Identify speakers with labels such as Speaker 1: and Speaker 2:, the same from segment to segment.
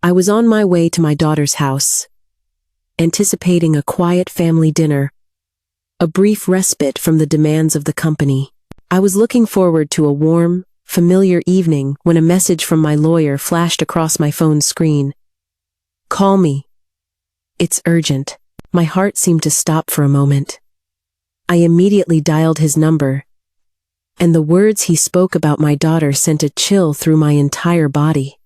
Speaker 1: I was on my way to my daughter's house, anticipating a quiet family dinner, a brief respite from the demands of the company. I was looking forward to a warm, familiar evening when a message from my lawyer flashed across my phone's screen. "Call me. It's urgent." My heart seemed to stop for a moment. I immediately dialed his number, and the words he spoke about my daughter sent a chill through my entire body.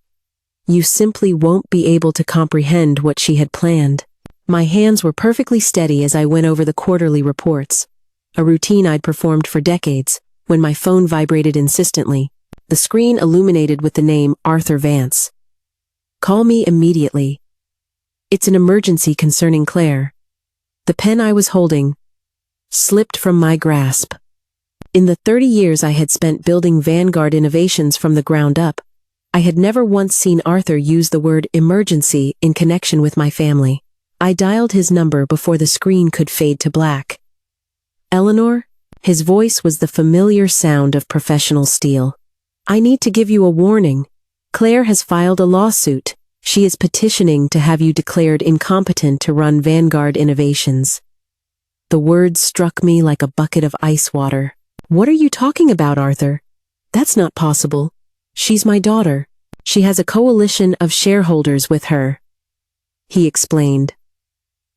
Speaker 1: "You simply won't be able to comprehend what she had planned." My hands were perfectly steady as I went over the quarterly reports, a routine I'd performed for decades, when my phone vibrated insistently, the screen illuminated with the name Arthur Vance. "Call me immediately. It's an emergency concerning Claire." The pen I was holding slipped from my grasp. In the 30 years I had spent building Vanguard innovations from the ground up, I had never once seen Arthur use the word emergency in connection with my family. I dialed his number before the screen could fade to black. "Eleanor?" His voice was the familiar sound of professional steel. "I need to give you a warning. Claire has filed a lawsuit. She is petitioning to have you declared incompetent to run Vanguard Innovations." The words struck me like a bucket of ice water. "What are you talking about, Arthur? That's not possible. She's my daughter. She has a coalition of shareholders with her," he explained.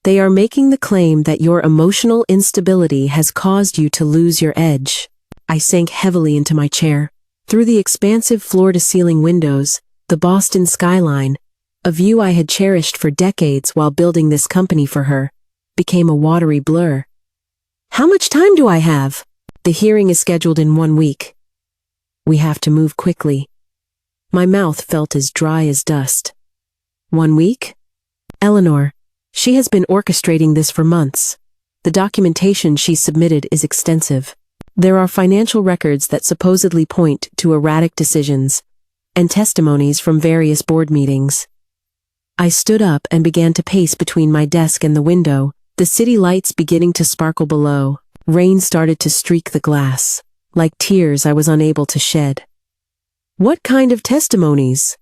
Speaker 1: "They are making the claim that your emotional instability has caused you to lose your edge." I sank heavily into my chair. Through the expansive floor-to-ceiling windows, the Boston skyline, a view I had cherished for decades while building this company for her, became a watery blur. "How much time do I have?" "The hearing is scheduled in 1 week. We have to move quickly." My mouth felt as dry as dust. 1 week? "Eleanor, she has been orchestrating this for months. The documentation she submitted is extensive. There are financial records that supposedly point to erratic decisions, and testimonies from various board meetings." I stood up and began to pace between my desk and the window, the city lights beginning to sparkle below. Rain started to streak the glass, like tears I was unable to shed. "What kind of testimonies?"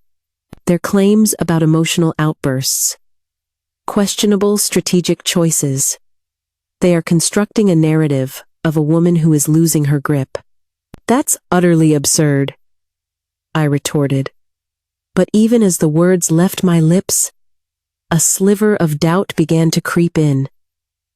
Speaker 1: "Their claims about emotional outbursts, questionable strategic choices. They are constructing a narrative of a woman who is losing her grip." "That's utterly absurd," I retorted. But even as the words left my lips, a sliver of doubt began to creep in.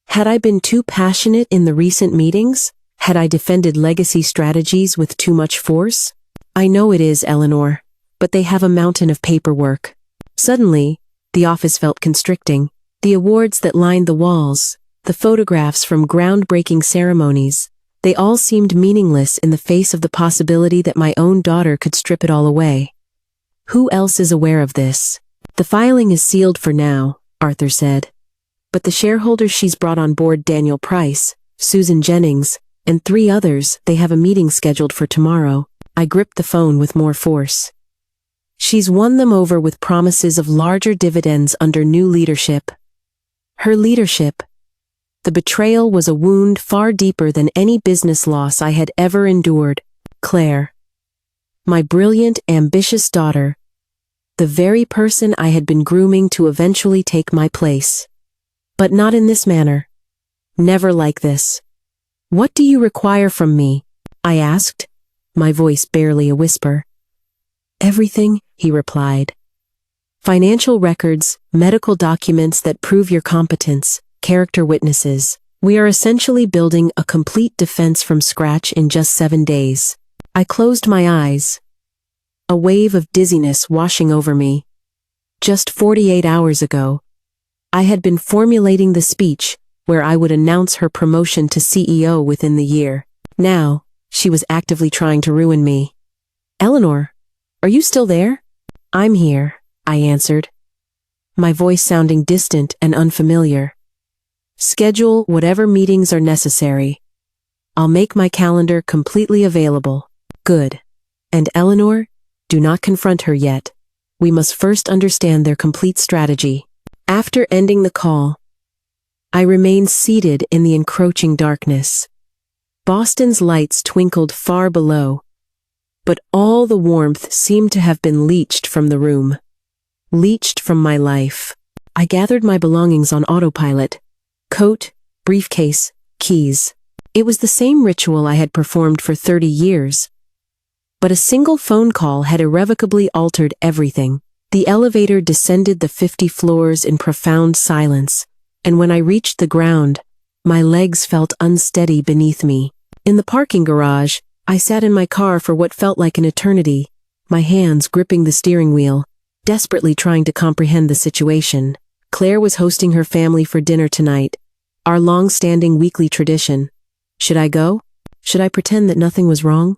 Speaker 1: Had I been too passionate in the recent meetings? Had I defended legacy strategies with too much force? "I know it is, Eleanor, but they have a mountain of paperwork." Suddenly, the office felt constricting. The awards that lined the walls, the photographs from groundbreaking ceremonies, they all seemed meaningless in the face of the possibility that my own daughter could strip it all away. "Who else is aware of this?" "The filing is sealed for now," Arthur said. "But the shareholders she's brought on board, Daniel Price, Susan Jennings, and 3 others, they have a meeting scheduled for tomorrow." I gripped the phone with more force. "She's won them over with promises of larger dividends under new leadership." Her leadership. The betrayal was a wound far deeper than any business loss I had ever endured. Claire. My brilliant, ambitious daughter. The very person I had been grooming to eventually take my place. But not in this manner. Never like this. "What do you require from me?" I asked, my voice barely a whisper. "Everything," he replied. "Financial records, medical documents that prove your competence, character witnesses. We are essentially building a complete defense from scratch in just 7 days." I closed my eyes, a wave of dizziness washing over me. Just 48 hours ago, I had been formulating the speech where I would announce her promotion to CEO within the year. Now, she was actively trying to ruin me. "Eleanor, are you still there?" "I'm here," I answered, my voice sounding distant and unfamiliar. "Schedule whatever meetings are necessary. I'll make my calendar completely available." "Good. And Eleanor, do not confront her yet. We must first understand their complete strategy." After ending the call, I remained seated in the encroaching darkness. Boston's lights twinkled far below, but all the warmth seemed to have been leached from the room. leached from my life. I gathered my belongings on autopilot. Coat, briefcase, keys. It was the same ritual I had performed for 30 years. But a single phone call had irrevocably altered everything. The elevator descended the 50 floors in profound silence, and when I reached the ground, my legs felt unsteady beneath me. In the parking garage, I sat in my car for what felt like an eternity, my hands gripping the steering wheel, desperately trying to comprehend the situation. Claire was hosting her family for dinner tonight, our long-standing weekly tradition. Should I go? Should I pretend that nothing was wrong?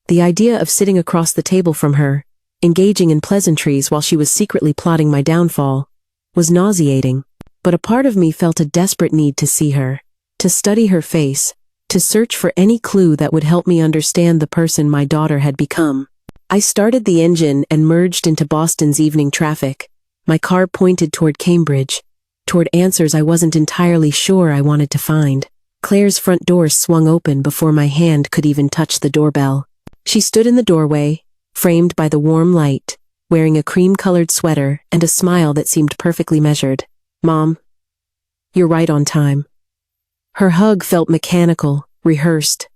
Speaker 1: The idea of sitting across the table from her, engaging in pleasantries while she was secretly plotting my downfall, was nauseating. But a part of me felt a desperate need to see her, to study her face, to search for any clue that would help me understand the person my daughter had become. I started the engine and merged into Boston's evening traffic. My car pointed toward Cambridge, toward answers I wasn't entirely sure I wanted to find. Claire's front door swung open before my hand could even touch the doorbell. She stood in the doorway, framed by the warm light, wearing a cream-colored sweater and a smile that seemed perfectly measured. "Mom, you're right on time." Her hug felt mechanical, rehearsed.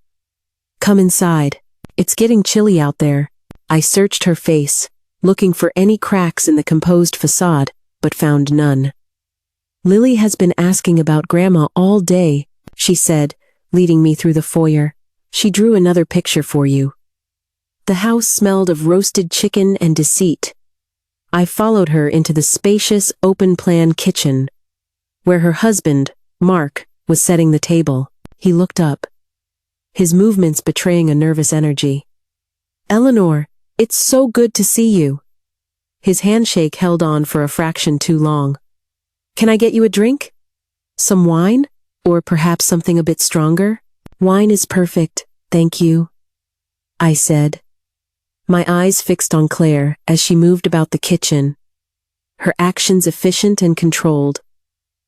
Speaker 1: "Come inside. It's getting chilly out there." I searched her face, looking for any cracks in the composed facade, but found none. "Lily has been asking about Grandma all day," she said, leading me through the foyer. "She drew another picture for you." The house smelled of roasted chicken and deceit. I followed her into the spacious, open-plan kitchen, where her husband, Mark, was setting the table. He looked up, his movements betraying a nervous energy. "Eleanor, it's so good to see you." His handshake held on for a fraction too long. "Can I get you a drink? Some wine? Or perhaps something a bit stronger?" "Wine is perfect, thank you," I said, my eyes fixed on Claire as she moved about the kitchen, her actions efficient and controlled,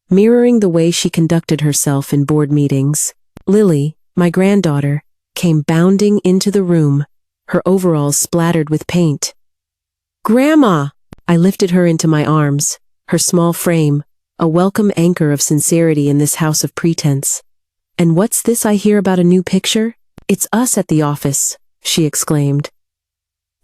Speaker 1: mirroring the way she conducted herself in board meetings. Lily, my granddaughter, came bounding into the room, her overalls splattered with paint. "Grandma!" I lifted her into my arms, her small frame, a welcome anchor of sincerity in this house of pretense. "And what's this I hear about a new picture? It's us at the office," she exclaimed.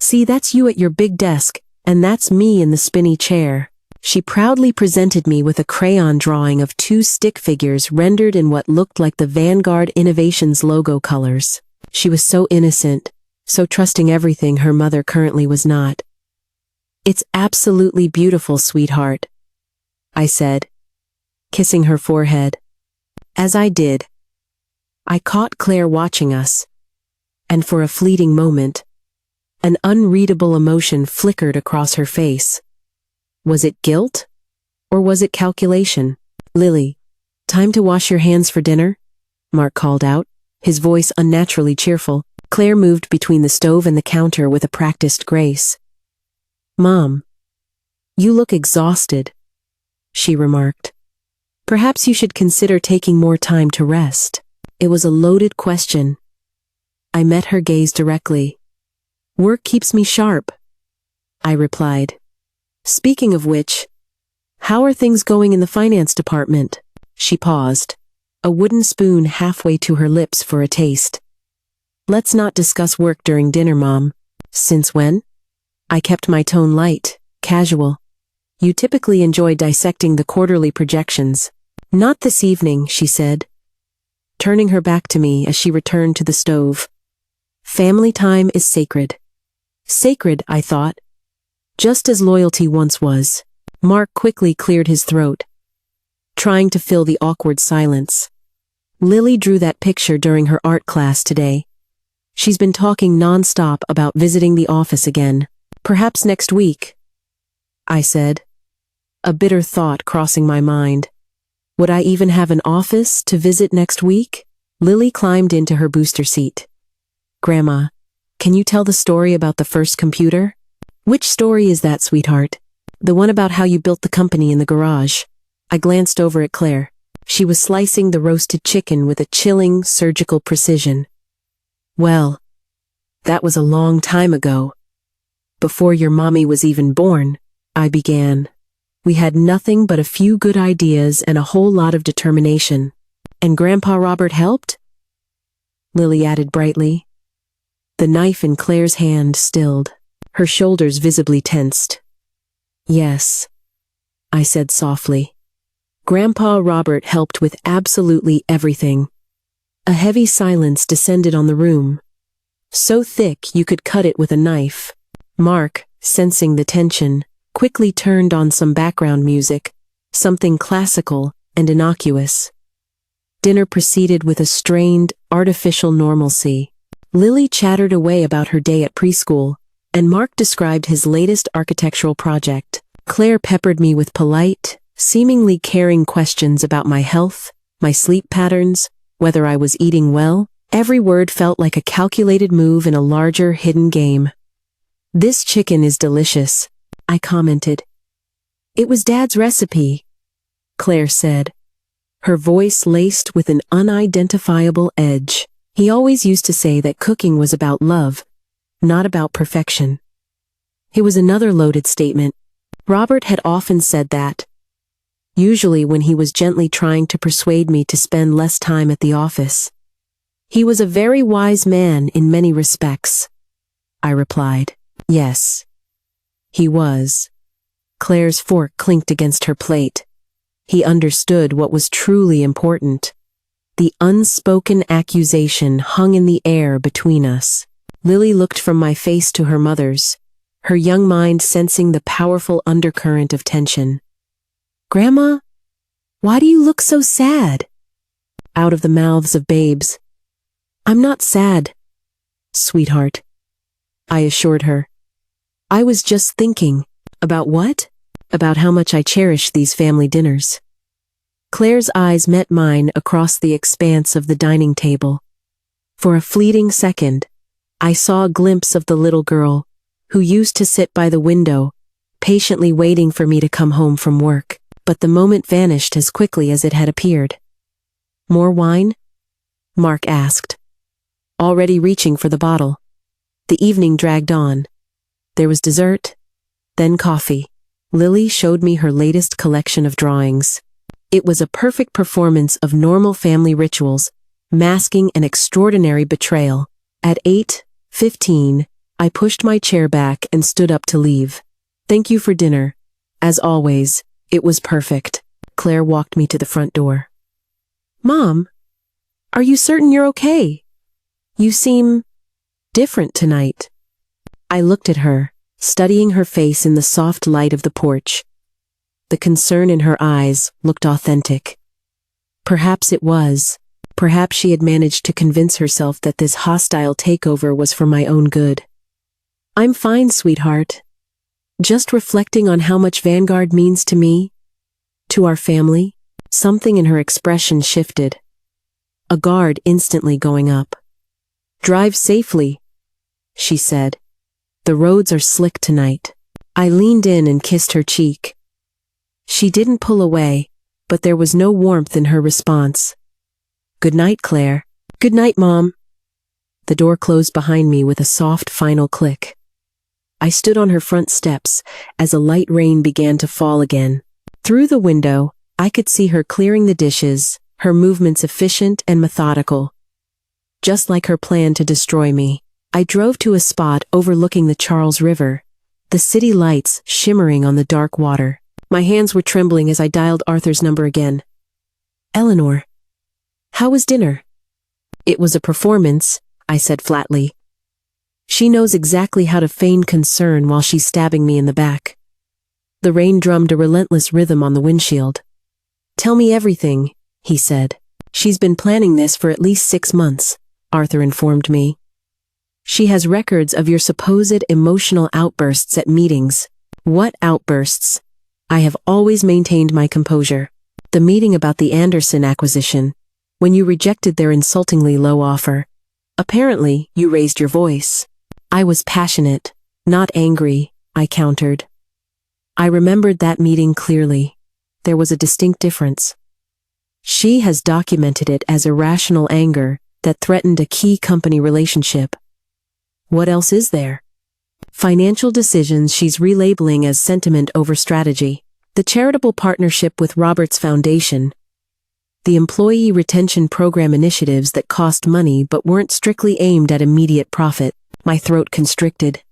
Speaker 1: "See, that's you at your big desk, and that's me in the spinny chair." She proudly presented me with a crayon drawing of two stick figures rendered in what looked like the Vanguard Innovations logo colors. She was so innocent, so trusting everything her mother currently was not. "It's absolutely beautiful, sweetheart," I said, kissing her forehead. As I did, I caught Claire watching us, and for a fleeting moment, an unreadable emotion flickered across her face. Was it guilt? Or was it calculation? "Lily, time to wash your hands for dinner?" Mark called out, his voice unnaturally cheerful. Claire moved between the stove and the counter with a practiced grace. "Mom, you look exhausted," she remarked. "Perhaps you should consider taking more time to rest." It was a loaded question. I met her gaze directly. "Work keeps me sharp," I replied. "Speaking of which, how are things going in the finance department?" She paused, a wooden spoon halfway to her lips for a taste. "Let's not discuss work during dinner, Mom." "Since when?" I kept my tone light, casual. "You typically enjoy dissecting the quarterly projections." "Not this evening," she said, turning her back to me as she returned to the stove. "Family time is sacred." Sacred, I thought, just as loyalty once was. Mark quickly cleared his throat, trying to fill the awkward silence. "Lily drew that picture during her art class today. She's been talking non-stop about visiting the office again. Perhaps next week," I said, a bitter thought crossing my mind. Would I even have an office to visit next week? Lily climbed into her booster seat. "Grandma, can you tell the story about the first computer?" "Which story is that, sweetheart?" "The one about how you built the company in the garage." I glanced over at Claire. She was slicing the roasted chicken with a chilling, surgical precision. "Well, that was a long time ago. Before your mommy was even born." I began. We had nothing but a few good ideas and a whole lot of determination. And Grandpa Robert helped? Lily added brightly. The knife in Claire's hand stilled, her shoulders visibly tensed. Yes, I said softly. Grandpa Robert helped with absolutely everything. A heavy silence descended on the room, so thick you could cut it with a knife. Mark, sensing the tension, quickly turned on some background music, something classical and innocuous. Dinner proceeded with a strained, artificial normalcy. Lily chattered away about her day at preschool, and Mark described his latest architectural project. Claire peppered me with polite, seemingly caring questions about my health, my sleep patterns, whether I was eating well. Every word felt like a calculated move in a larger, hidden game. This chicken is delicious, I commented. It was Dad's recipe, Claire said, her voice laced with an unidentifiable edge. He always used to say that cooking was about love, not about perfection. It was another loaded statement. Robert had often said that, usually when he was gently trying to persuade me to spend less time at the office. He was a very wise man in many respects, I replied. Yes, he was. Claire's fork clinked against her plate. He understood what was truly important. The unspoken accusation hung in the air between us. Lily looked from my face to her mother's, her young mind sensing the powerful undercurrent of tension. Grandma, why do you look so sad? Out of the mouths of babes. I'm not sad, sweetheart, I assured her. I was just thinking. About what? About how much I cherish these family dinners. Claire's eyes met mine across the expanse of the dining table. For a fleeting second, I saw a glimpse of the little girl, who used to sit by the window, patiently waiting for me to come home from work, but the moment vanished as quickly as it had appeared. More wine? Mark asked, already reaching for the bottle. The evening dragged on. There was dessert, then coffee. Lily showed me her latest collection of drawings. It was a perfect performance of normal family rituals, masking an extraordinary betrayal. At 8:15, I pushed my chair back and stood up to leave. Thank you for dinner. As always, it was perfect. Claire walked me to the front door. Mom, are you certain you're okay? You seem different tonight. I looked at her, studying her face in the soft light of the porch. The concern in her eyes looked authentic. Perhaps it was. Perhaps she had managed to convince herself that this hostile takeover was for my own good. I'm fine, sweetheart. Just reflecting on how much Vanguard means to me, to our family. Something in her expression shifted. A guard instantly going up. Drive safely, she said. The roads are slick tonight. I leaned in and kissed her cheek. She didn't pull away, but there was no warmth in her response. Good night, Claire. Good night, Mom. The door closed behind me with a soft final click. I stood on her front steps as a light rain began to fall again. Through the window, I could see her clearing the dishes, her movements efficient and methodical. Just like her plan to destroy me. I drove to a spot overlooking the Charles River, the city lights shimmering on the dark water. My hands were trembling as I dialed Arthur's number again. Eleanor. How was dinner? It was a performance, I said flatly. She knows exactly how to feign concern while she's stabbing me in the back. The rain drummed a relentless rhythm on the windshield. Tell me everything, he said. She's been planning this for at least 6 months, Arthur informed me. She has records of your supposed emotional outbursts at meetings. What outbursts? I have always maintained my composure. The meeting about the Anderson acquisition, when you rejected their insultingly low offer. Apparently, you raised your voice. I was passionate, not angry, I countered. I remembered that meeting clearly. There was a distinct difference. She has documented it as irrational anger that threatened a key company relationship. What else is there? Financial decisions she's relabeling as sentiment over strategy. The charitable partnership with Robert's foundation. The employee retention program initiatives that cost money but weren't strictly aimed at immediate profit. My throat constricted.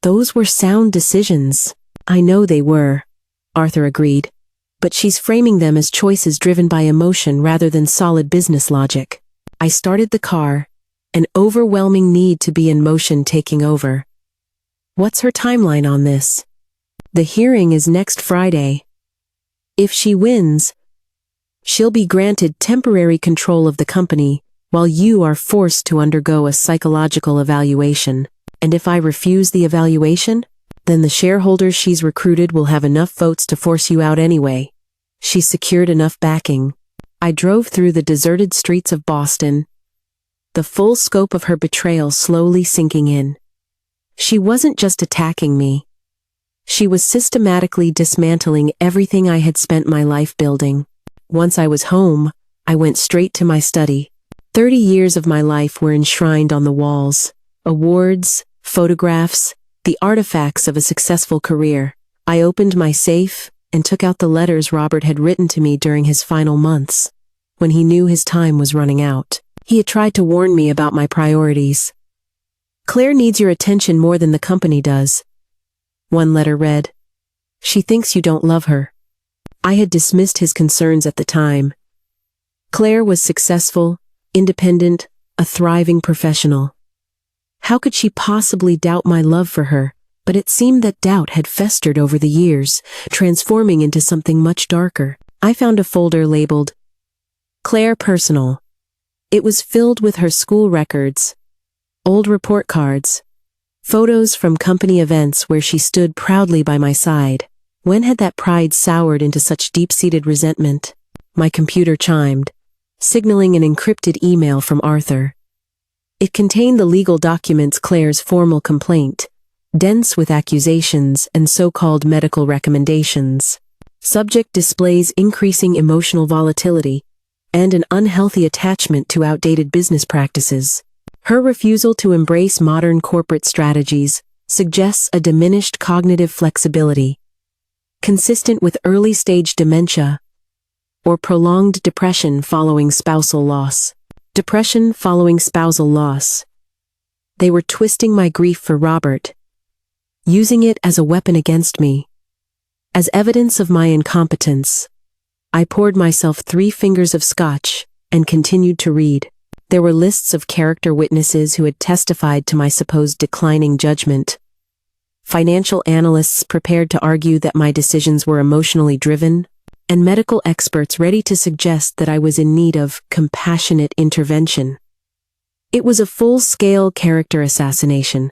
Speaker 1: Those were sound decisions. I know they were, Arthur agreed. But she's framing them as choices driven by emotion rather than solid business logic. I started the car, an overwhelming need to be in motion taking over. What's her timeline on this? The hearing is next Friday. If she wins, she'll be granted temporary control of the company while you are forced to undergo a psychological evaluation. And if I refuse the evaluation, then the shareholders she's recruited will have enough votes to force you out anyway. She's secured enough backing. I drove through the deserted streets of Boston, the full scope of her betrayal slowly sinking in. She wasn't just attacking me. She was systematically dismantling everything I had spent my life building. Once I was home, I went straight to my study. 30 years of my life were enshrined on the walls. Awards, photographs, the artifacts of a successful career. I opened my safe and took out the letters Robert had written to me during his final months, when he knew his time was running out. He had tried to warn me about my priorities. Claire needs your attention more than the company does. One letter read, "She thinks you don't love her." I had dismissed his concerns at the time. Claire was successful, independent, a thriving professional. How could she possibly doubt my love for her? But it seemed that doubt had festered over the years, transforming into something much darker. I found a folder labeled Claire Personal. It was filled with her school records, old report cards, photos from company events where she stood proudly by my side. When had that pride soured into such deep-seated resentment? My computer chimed, signaling an encrypted email from Arthur. It contained the legal documents Claire's formal complaint, dense with accusations and so-called medical recommendations. Subject displays increasing emotional volatility and an unhealthy attachment to outdated business practices. Her refusal to embrace modern corporate strategies suggests a diminished cognitive flexibility, consistent with early-stage dementia or prolonged depression following spousal loss. Depression following spousal loss. They were twisting my grief for Robert, using it as a weapon against me. As evidence of my incompetence, I poured myself 3 fingers of scotch and continued to read. There were lists of character witnesses who had testified to my supposed declining judgment. Financial analysts prepared to argue that my decisions were emotionally driven, and medical experts ready to suggest that I was in need of compassionate intervention. It was a full-scale character assassination,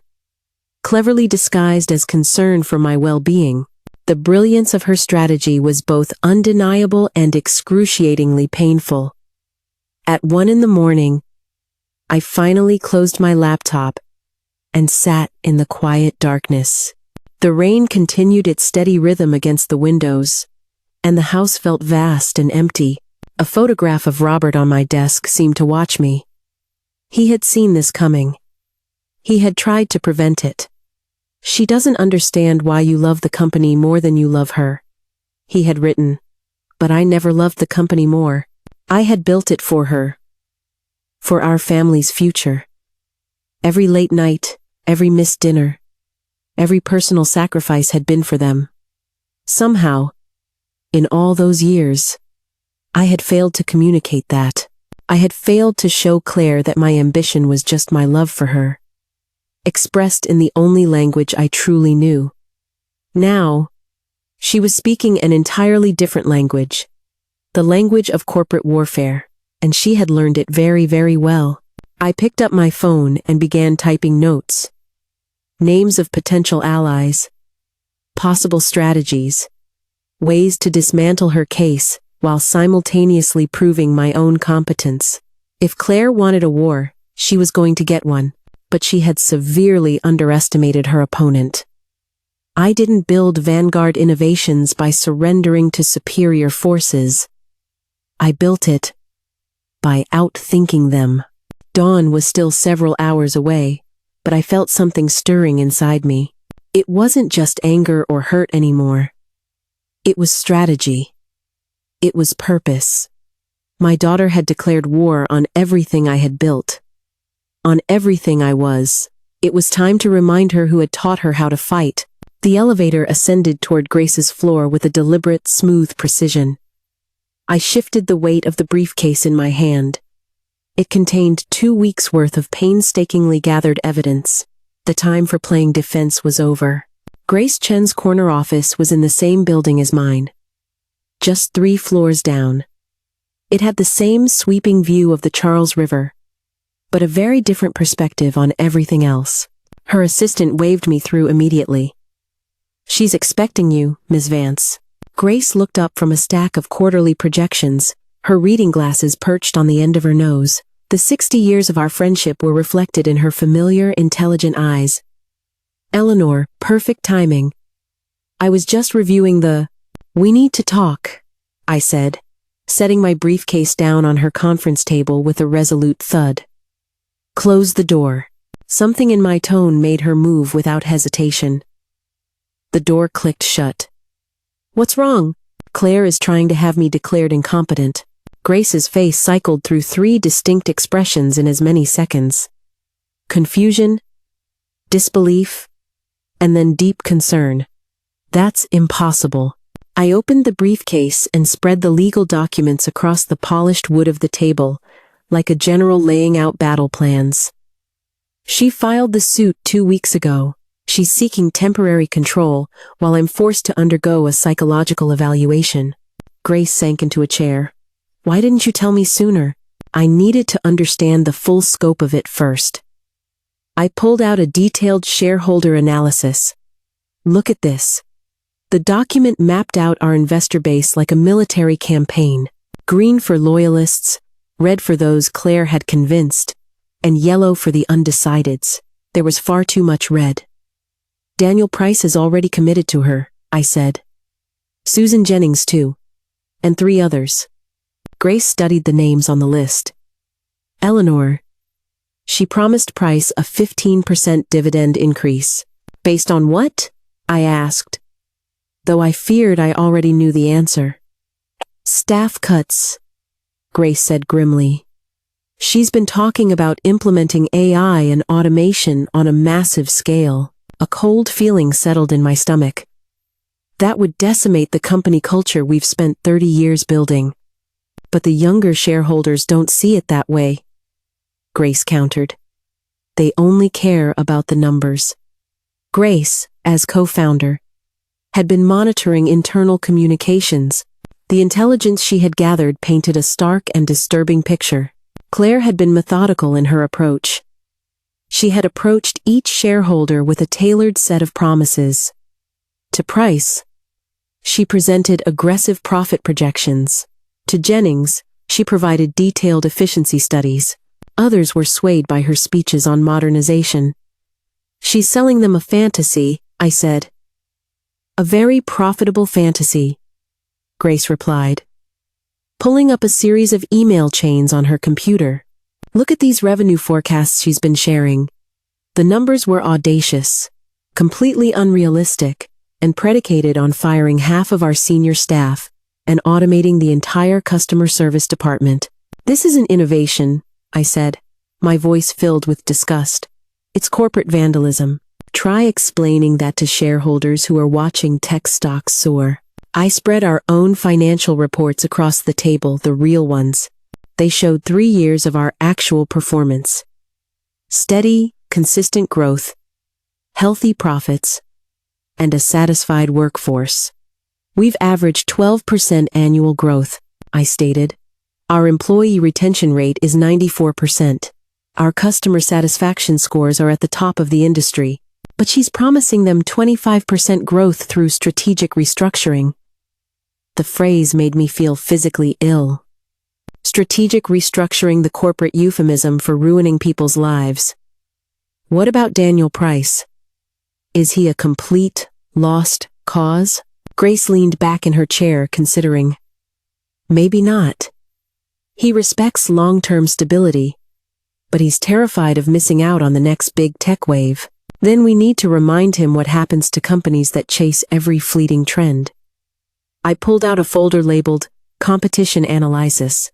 Speaker 1: cleverly disguised as concern for my well-being. The brilliance of her strategy was both undeniable and excruciatingly painful. At 1 a.m, I finally closed my laptop and sat in the quiet darkness. The rain continued its steady rhythm against the windows, and the house felt vast and empty. A photograph of Robert on my desk seemed to watch me. He had seen this coming. He had tried to prevent it. "She doesn't understand why you love the company more than you love her," he had written. But I never loved the company more. I had built it for her, for our family's future. Every late night, every missed dinner, every personal sacrifice had been for them. Somehow, in all those years, I had failed to communicate that. I had failed to show Claire that my ambition was just my love for her, expressed in the only language I truly knew. Now, she was speaking an entirely different language, the language of corporate warfare, and she had learned it very, very well. I picked up my phone and began typing notes. Names of potential allies, possible strategies, ways to dismantle her case while simultaneously proving my own competence. If Claire wanted a war, she was going to get one, but she had severely underestimated her opponent. I didn't build vanguard innovations by surrendering to superior forces. I built it by outthinking them. Dawn was still several hours away, but I felt something stirring inside me. It wasn't just anger or hurt anymore. It was strategy. It was purpose. My daughter had declared war on everything I had built, on everything I was. It was time to remind her who had taught her how to fight. The elevator ascended toward Grace's floor with a deliberate, smooth precision. I shifted the weight of the briefcase in my hand. It contained 2 weeks' worth of painstakingly gathered evidence. The time for playing defense was over. Grace Chen's corner office was in the same building as mine, just 3 floors down. It had the same sweeping view of the Charles River, but a very different perspective on everything else. Her assistant waved me through immediately. "She's expecting you, Ms. Vance." Grace looked up from a stack of quarterly projections, her reading glasses perched on the end of her nose. The 60 years of our friendship were reflected in her familiar, intelligent eyes. "Eleanor, perfect timing. I was just reviewing the—" "We need to talk," I said, setting my briefcase down on her conference table with a resolute thud. "Close the door." Something in my tone made her move without hesitation. The door clicked shut. "What's wrong?" "Claire is trying to have me declared incompetent." Grace's face cycled through 3 distinct expressions in as many seconds. Confusion, disbelief, and then deep concern. "That's impossible." I opened the briefcase and spread the legal documents across the polished wood of the table, like a general laying out battle plans. "She filed the suit 2 weeks ago. She's seeking temporary control while I'm forced to undergo a psychological evaluation." Grace sank into a chair. "Why didn't you tell me sooner?" "I needed to understand the full scope of it first." I pulled out a detailed shareholder analysis. "Look at this." The document mapped out our investor base like a military campaign. Green for loyalists, red for those Claire had convinced, and yellow for the undecideds. There was far too much red. "Daniel Price has already committed to her," I said. "Susan Jennings too. And 3 others." Grace studied the names on the list. "Eleanor. She promised Price a 15% dividend increase." "Based on what?" I asked, though I feared I already knew the answer. "Staff cuts," Grace said grimly. "She's been talking about implementing AI and automation on a massive scale." A cold feeling settled in my stomach. That would decimate the company culture we've spent 30 years building. "But the younger shareholders don't see it that way," Grace countered. "They only care about the numbers." Grace, as co-founder, had been monitoring internal communications. The intelligence she had gathered painted a stark and disturbing picture. Claire had been methodical in her approach. She had approached each shareholder with a tailored set of promises. To Price, she presented aggressive profit projections. To Jennings, she provided detailed efficiency studies. Others were swayed by her speeches on modernization. "She's selling them a fantasy," I said. "A very profitable fantasy," Grace replied, pulling up a series of email chains on her computer. "Look at these revenue forecasts she's been sharing." The numbers were audacious, completely unrealistic, and predicated on firing half of our senior staff and automating the entire customer service department. "This isn't innovation," I said, my voice filled with disgust. "It's corporate vandalism. Try explaining that to shareholders who are watching tech stocks soar." I spread our own financial reports across the table, the real ones. They showed 3 years of our actual performance. Steady, consistent growth, healthy profits, and a satisfied workforce. "We've averaged 12% annual growth," I stated. "Our employee retention rate is 94%. Our customer satisfaction scores are at the top of the industry. But she's promising them 25% growth through strategic restructuring." The phrase made me feel physically ill. Strategic restructuring, the corporate euphemism for ruining people's lives. What about Daniel Price? Is he a complete, lost cause? Grace leaned back in her chair, considering. Maybe not. He respects long-term stability, but he's terrified of missing out on the next big tech wave. Then we need to remind him what happens to companies that chase every fleeting trend. I pulled out a folder labeled Competition Analysis.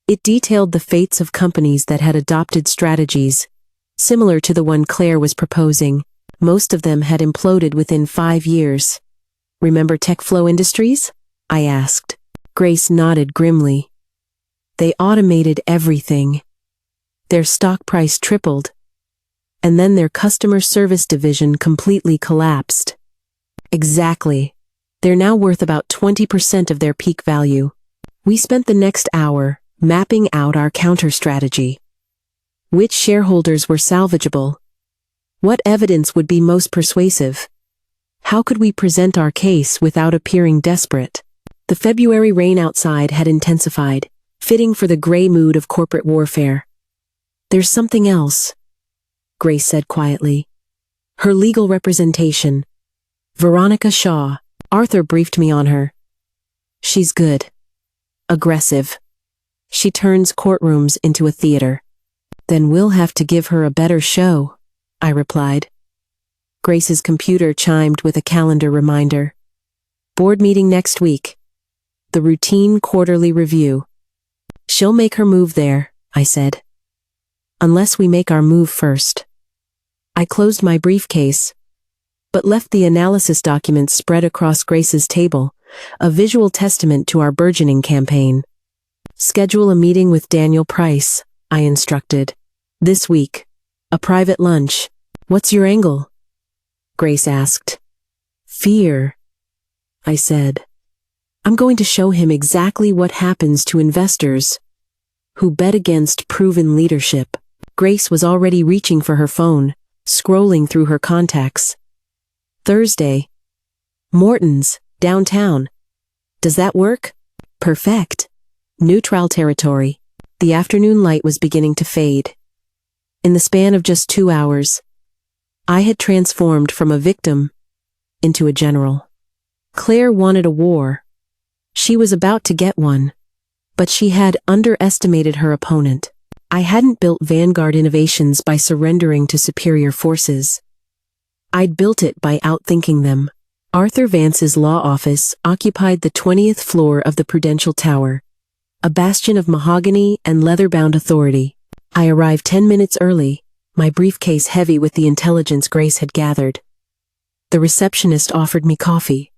Speaker 1: It detailed the fates of companies that had adopted strategies similar to the one Claire was proposing. Most of them had imploded within 5 years. Remember TechFlow Industries? I asked. Grace nodded grimly. They automated everything. Their stock price tripled. And then their customer service division completely collapsed. Exactly. They're now worth about 20% of their peak value. We spent the next hour mapping out our counter strategy. Which shareholders were salvageable? What evidence would be most persuasive? How could we present our case without appearing desperate? The February rain outside had intensified, fitting for the gray mood of corporate warfare. There's something else, Grace said quietly. Her legal representation. Veronica Shaw. Arthur briefed me on her. She's good. Aggressive. She turns courtrooms into a theater. Then we'll have to give her a better show, I replied. Grace's computer chimed with a calendar reminder. Board meeting next week. The routine quarterly review. She'll make her move there, I said. Unless we make our move first. I closed my briefcase, but left the analysis documents spread across Grace's table, a visual testament to our burgeoning campaign. Schedule a meeting with Daniel Price, I instructed. This week. A private lunch. What's your angle? Grace asked. Fear, I said. I'm going to show him exactly what happens to investors who bet against proven leadership. Grace was already reaching for her phone, scrolling through her contacts. Thursday. Morton's, downtown. Does that work? Perfect. Neutral territory. The afternoon light was beginning to fade. In the span of just 2 hours, I had transformed from a victim into a general. Claire wanted a war. She was about to get one, but she had underestimated her opponent. I hadn't built Vanguard Innovations by surrendering to superior forces. I'd built it by outthinking them. Arthur Vance's law office occupied the 20th floor of the Prudential Tower, a bastion of mahogany and leather-bound authority. I arrived 10 minutes early, my briefcase heavy with the intelligence Grace had gathered. The receptionist offered me coffee,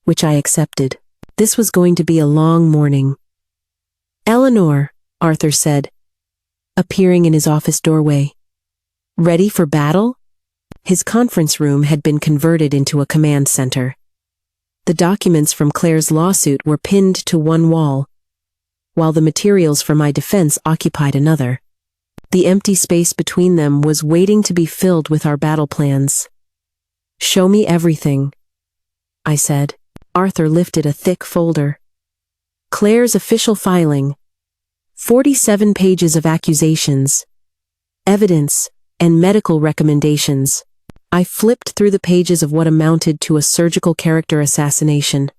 Speaker 1: which I accepted. This was going to be a long morning. Eleanor, Arthur said, appearing in his office doorway. Ready for battle? His conference room had been converted into a command center. The documents from Claire's lawsuit were pinned to one wall, while the materials for my defense occupied another. The empty space between them was waiting to be filled with our battle plans. Show me everything, I said. Arthur lifted a thick folder. Claire's official filing. 47 pages of accusations, evidence, and medical recommendations. I flipped through the pages of what amounted to a surgical character assassination.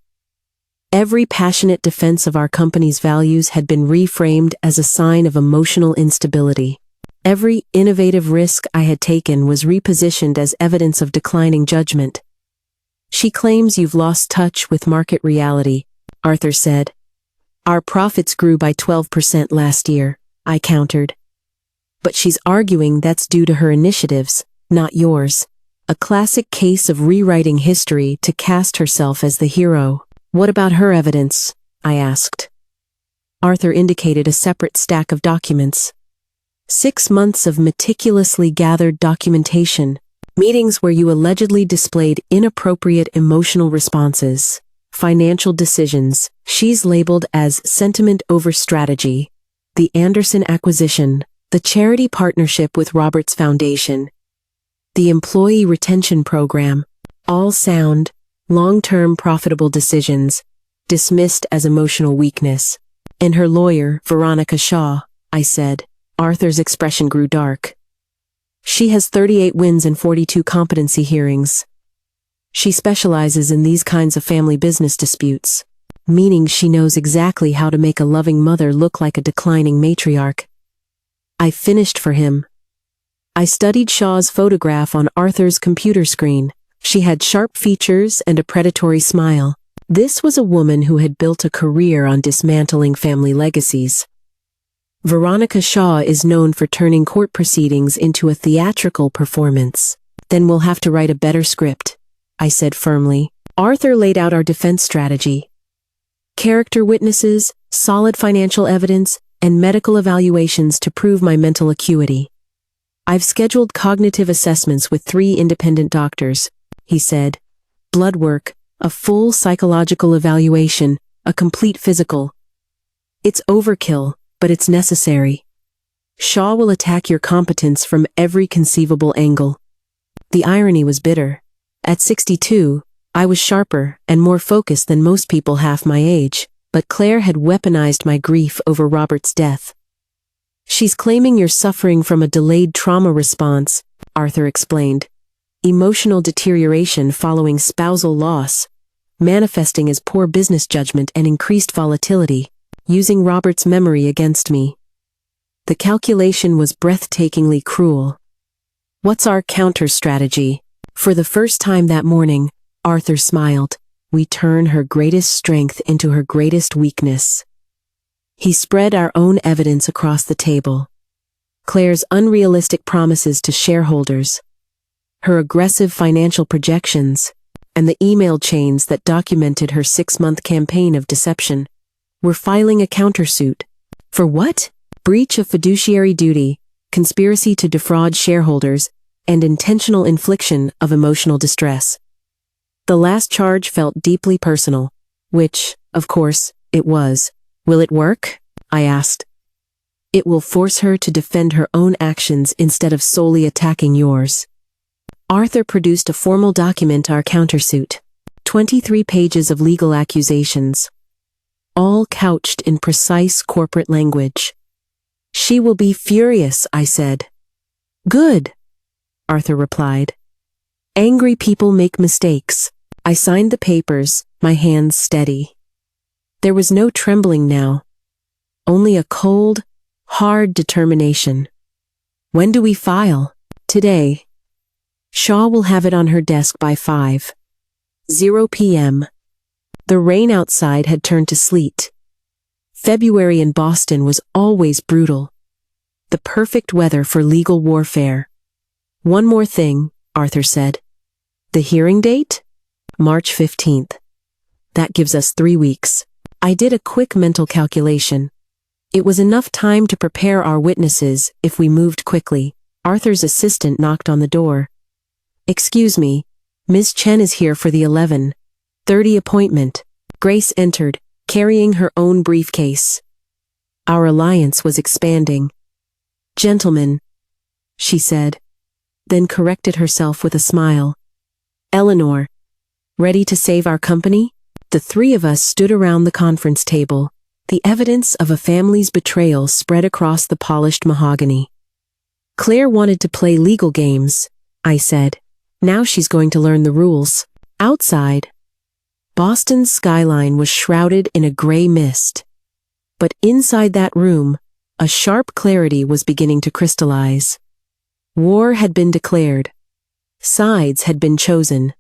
Speaker 1: Every passionate defense of our company's values had been reframed as a sign of emotional instability. Every innovative risk I had taken was repositioned as evidence of declining judgment. She claims you've lost touch with market reality, Arthur said. Our profits grew by 12% last year, I countered. But she's arguing that's due to her initiatives, not yours. A classic case of rewriting history to cast herself as the hero. What about her evidence? I asked. Arthur indicated a separate stack of documents. 6 months of meticulously gathered documentation. Meetings where you allegedly displayed inappropriate emotional responses. Financial decisions. She's labeled as sentiment over strategy. The Anderson acquisition. The charity partnership with Roberts Foundation. The employee retention program. All sound, long-term profitable decisions, dismissed as emotional weakness. And her lawyer, Veronica Shaw, I said. Arthur's expression grew dark. She has 38 wins and 42 competency hearings. She specializes in these kinds of family business disputes, meaning she knows exactly how to make a loving mother look like a declining matriarch. I finished for him. I studied Shaw's photograph on Arthur's computer screen. She had sharp features and a predatory smile. This was a woman who had built a career on dismantling family legacies. Veronica Shaw is known for turning court proceedings into a theatrical performance. Then we'll have to write a better script, I said firmly. Arthur laid out our defense strategy. Character witnesses, solid financial evidence, and medical evaluations to prove my mental acuity. I've scheduled cognitive assessments with 3 independent doctors, he said. Blood work, a full psychological evaluation, a complete physical. It's overkill, but it's necessary. Shaw will attack your competence from every conceivable angle. The irony was bitter. At 62, I was sharper and more focused than most people half my age, but Claire had weaponized my grief over Robert's death. She's claiming you're suffering from a delayed trauma response, Arthur explained. Emotional deterioration following spousal loss, manifesting as poor business judgment and increased volatility, using Robert's memory against me. The calculation was breathtakingly cruel. What's our counter strategy? For the first time that morning, Arthur smiled. We turn her greatest strength into her greatest weakness. He spread our own evidence across the table. Claire's unrealistic promises to shareholders, her aggressive financial projections, and the email chains that documented her 6-month campaign of deception. We're filing a countersuit. For what? Breach of fiduciary duty, conspiracy to defraud shareholders, and intentional infliction of emotional distress. The last charge felt deeply personal, which, of course, it was. Will it work? I asked. It will force her to defend her own actions instead of solely attacking yours. Arthur produced a formal document, our countersuit. 23 pages of legal accusations, all couched in precise corporate language. She will be furious, I said. Good, Arthur replied. Angry people make mistakes. I signed the papers, my hands steady. There was no trembling now, only a cold, hard determination. When do we file? Today. Shaw will have it on her desk by 5:00 p.m. The rain outside had turned to sleet. February in Boston was always brutal. The perfect weather for legal warfare. One more thing, Arthur said. The hearing date? March 15th. That gives us 3 weeks. I did a quick mental calculation. It was enough time to prepare our witnesses if we moved quickly. Arthur's assistant knocked on the door. Excuse me, Ms. Chen is here for the 11:30 appointment. Grace entered, carrying her own briefcase. Our alliance was expanding. Gentlemen, she said, then corrected herself with a smile. Eleanor, ready to save our company? The 3 of us stood around the conference table, the evidence of a family's betrayal spread across the polished mahogany. Claire wanted to play legal games, I said. Now she's going to learn the rules. Outside, Boston's skyline was shrouded in a gray mist. But inside that room, a sharp clarity was beginning to crystallize. War had been declared. Sides had been chosen.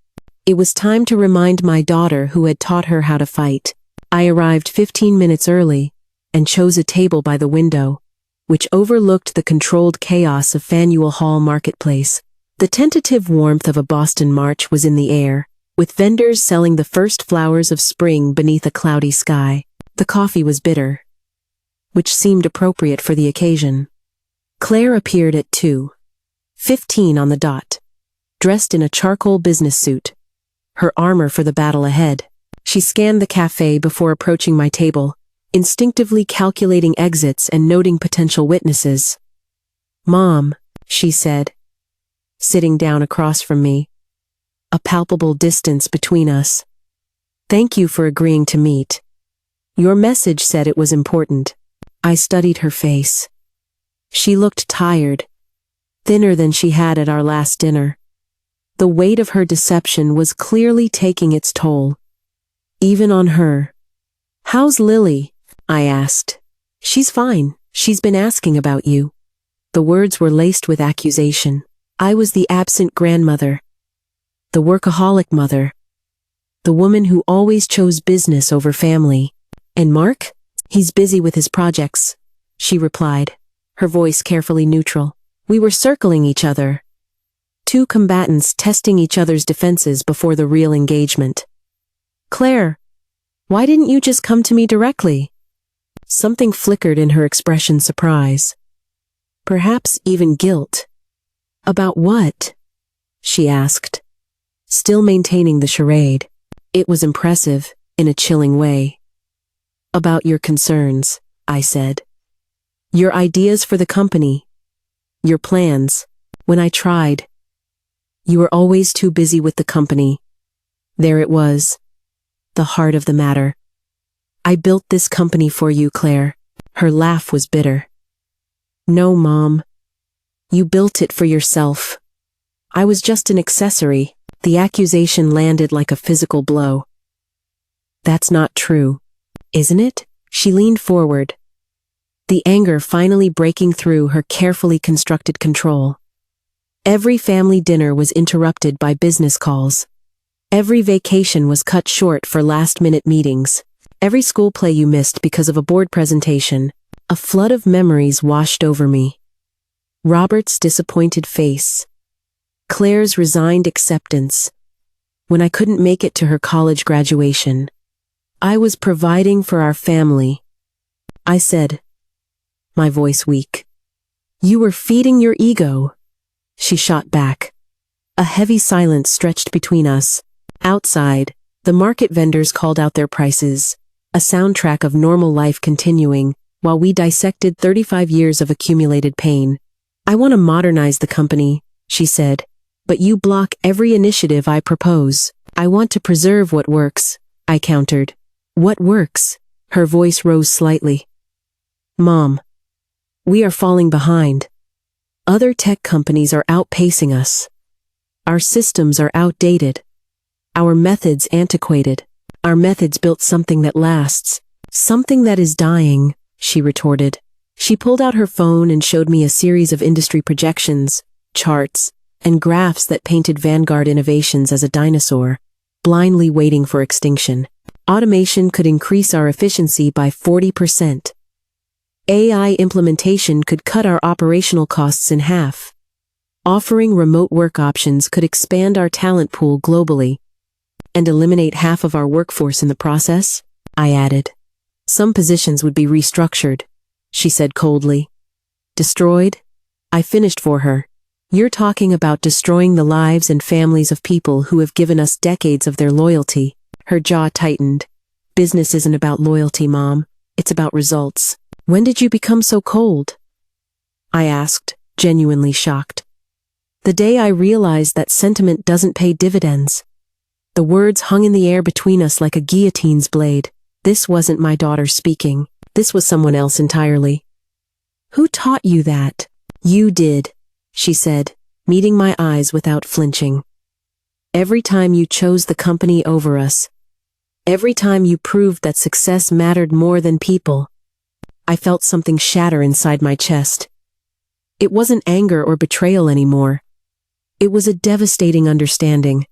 Speaker 1: It was time to remind my daughter who had taught her how to fight. I arrived 15 minutes early and chose a table by the window, which overlooked the controlled chaos of Faneuil Hall Marketplace. The tentative warmth of a Boston March was in the air, with vendors selling the first flowers of spring beneath a cloudy sky. The coffee was bitter, which seemed appropriate for the occasion. Claire appeared at 2:15 on the dot, dressed in a charcoal business suit, her armor for the battle ahead. She scanned the cafe before approaching my table, instinctively calculating exits and noting potential witnesses. Mom, she said, sitting down across from me, a palpable distance between us. Thank you for agreeing to meet. Your message said it was important. I studied her face. She looked tired, thinner than she had at our last dinner. The weight of her deception was clearly taking its toll, even on her. How's Lily? I asked. She's fine. She's been asking about you. The words were laced with accusation. I was the absent grandmother, the workaholic mother, the woman who always chose business over family. And Mark? He's busy with his projects, she replied, her voice carefully neutral. We were circling each other. Two combatants testing each other's defenses before the real engagement. Claire, why didn't you just come to me directly? Something flickered in her expression, surprise. Perhaps even guilt. About what? She asked, still maintaining the charade. It was impressive, in a chilling way. About your concerns, I said. Your ideas for the company. Your plans. When I tried. You were always too busy with the company. There it was. The heart of the matter. I built this company for you, Claire. Her laugh was bitter. No, Mom. You built it for yourself. I was just an accessory. The accusation landed like a physical blow. That's not true, isn't it? She leaned forward, the anger finally breaking through her carefully constructed control. Every family dinner was interrupted by business calls. Every vacation was cut short for last-minute meetings. Every school play you missed because of a board presentation. A flood of memories washed over me. Robert's disappointed face. Claire's resigned acceptance. When I couldn't make it to her college graduation. I was providing for our family. I said, my voice weak. You were feeding your ego. She shot back. A heavy silence stretched between us. Outside, the market vendors called out their prices, a soundtrack of normal life continuing, while we dissected 35 years of accumulated pain. I want to modernize the company, she said, but you block every initiative I propose. I want to preserve what works, I countered. What works? Her voice rose slightly. Mom, we are falling behind. Other tech companies are outpacing us. Our systems are outdated. Our methods antiquated. Our methods built something that lasts. Something that is dying, she retorted. She pulled out her phone and showed me a series of industry projections, charts, and graphs that painted Vanguard Innovations as a dinosaur, blindly waiting for extinction. Automation could increase our efficiency by 40%. AI implementation could cut our operational costs in half. Offering remote work options could expand our talent pool globally and eliminate half of our workforce in the process, I added. Some positions would be restructured, she said coldly. Destroyed? I finished for her. You're talking about destroying the lives and families of people who have given us decades of their loyalty. Her jaw tightened. Business isn't about loyalty, Mom. It's about results. When did you become so cold? I asked, genuinely shocked. The day I realized that sentiment doesn't pay dividends. The words hung in the air between us like a guillotine's blade. This wasn't my daughter speaking. This was someone else entirely. Who taught you that? You did, she said, meeting my eyes without flinching. Every time you chose the company over us. Every time you proved that success mattered more than people. I felt something shatter inside my chest. It wasn't anger or betrayal anymore. It was a devastating understanding.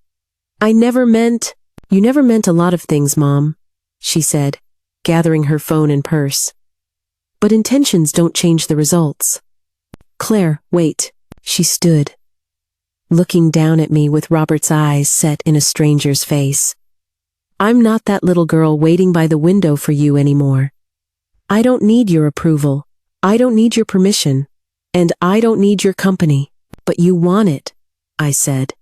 Speaker 1: You never meant a lot of things, Mom, she said, gathering her phone and purse. But intentions don't change the results. Claire, wait. She stood, looking down at me with Robert's eyes set in a stranger's face. I'm not that little girl waiting by the window for you anymore. I don't need your approval. I don't need your permission. And I don't need your company. But you want it, I said.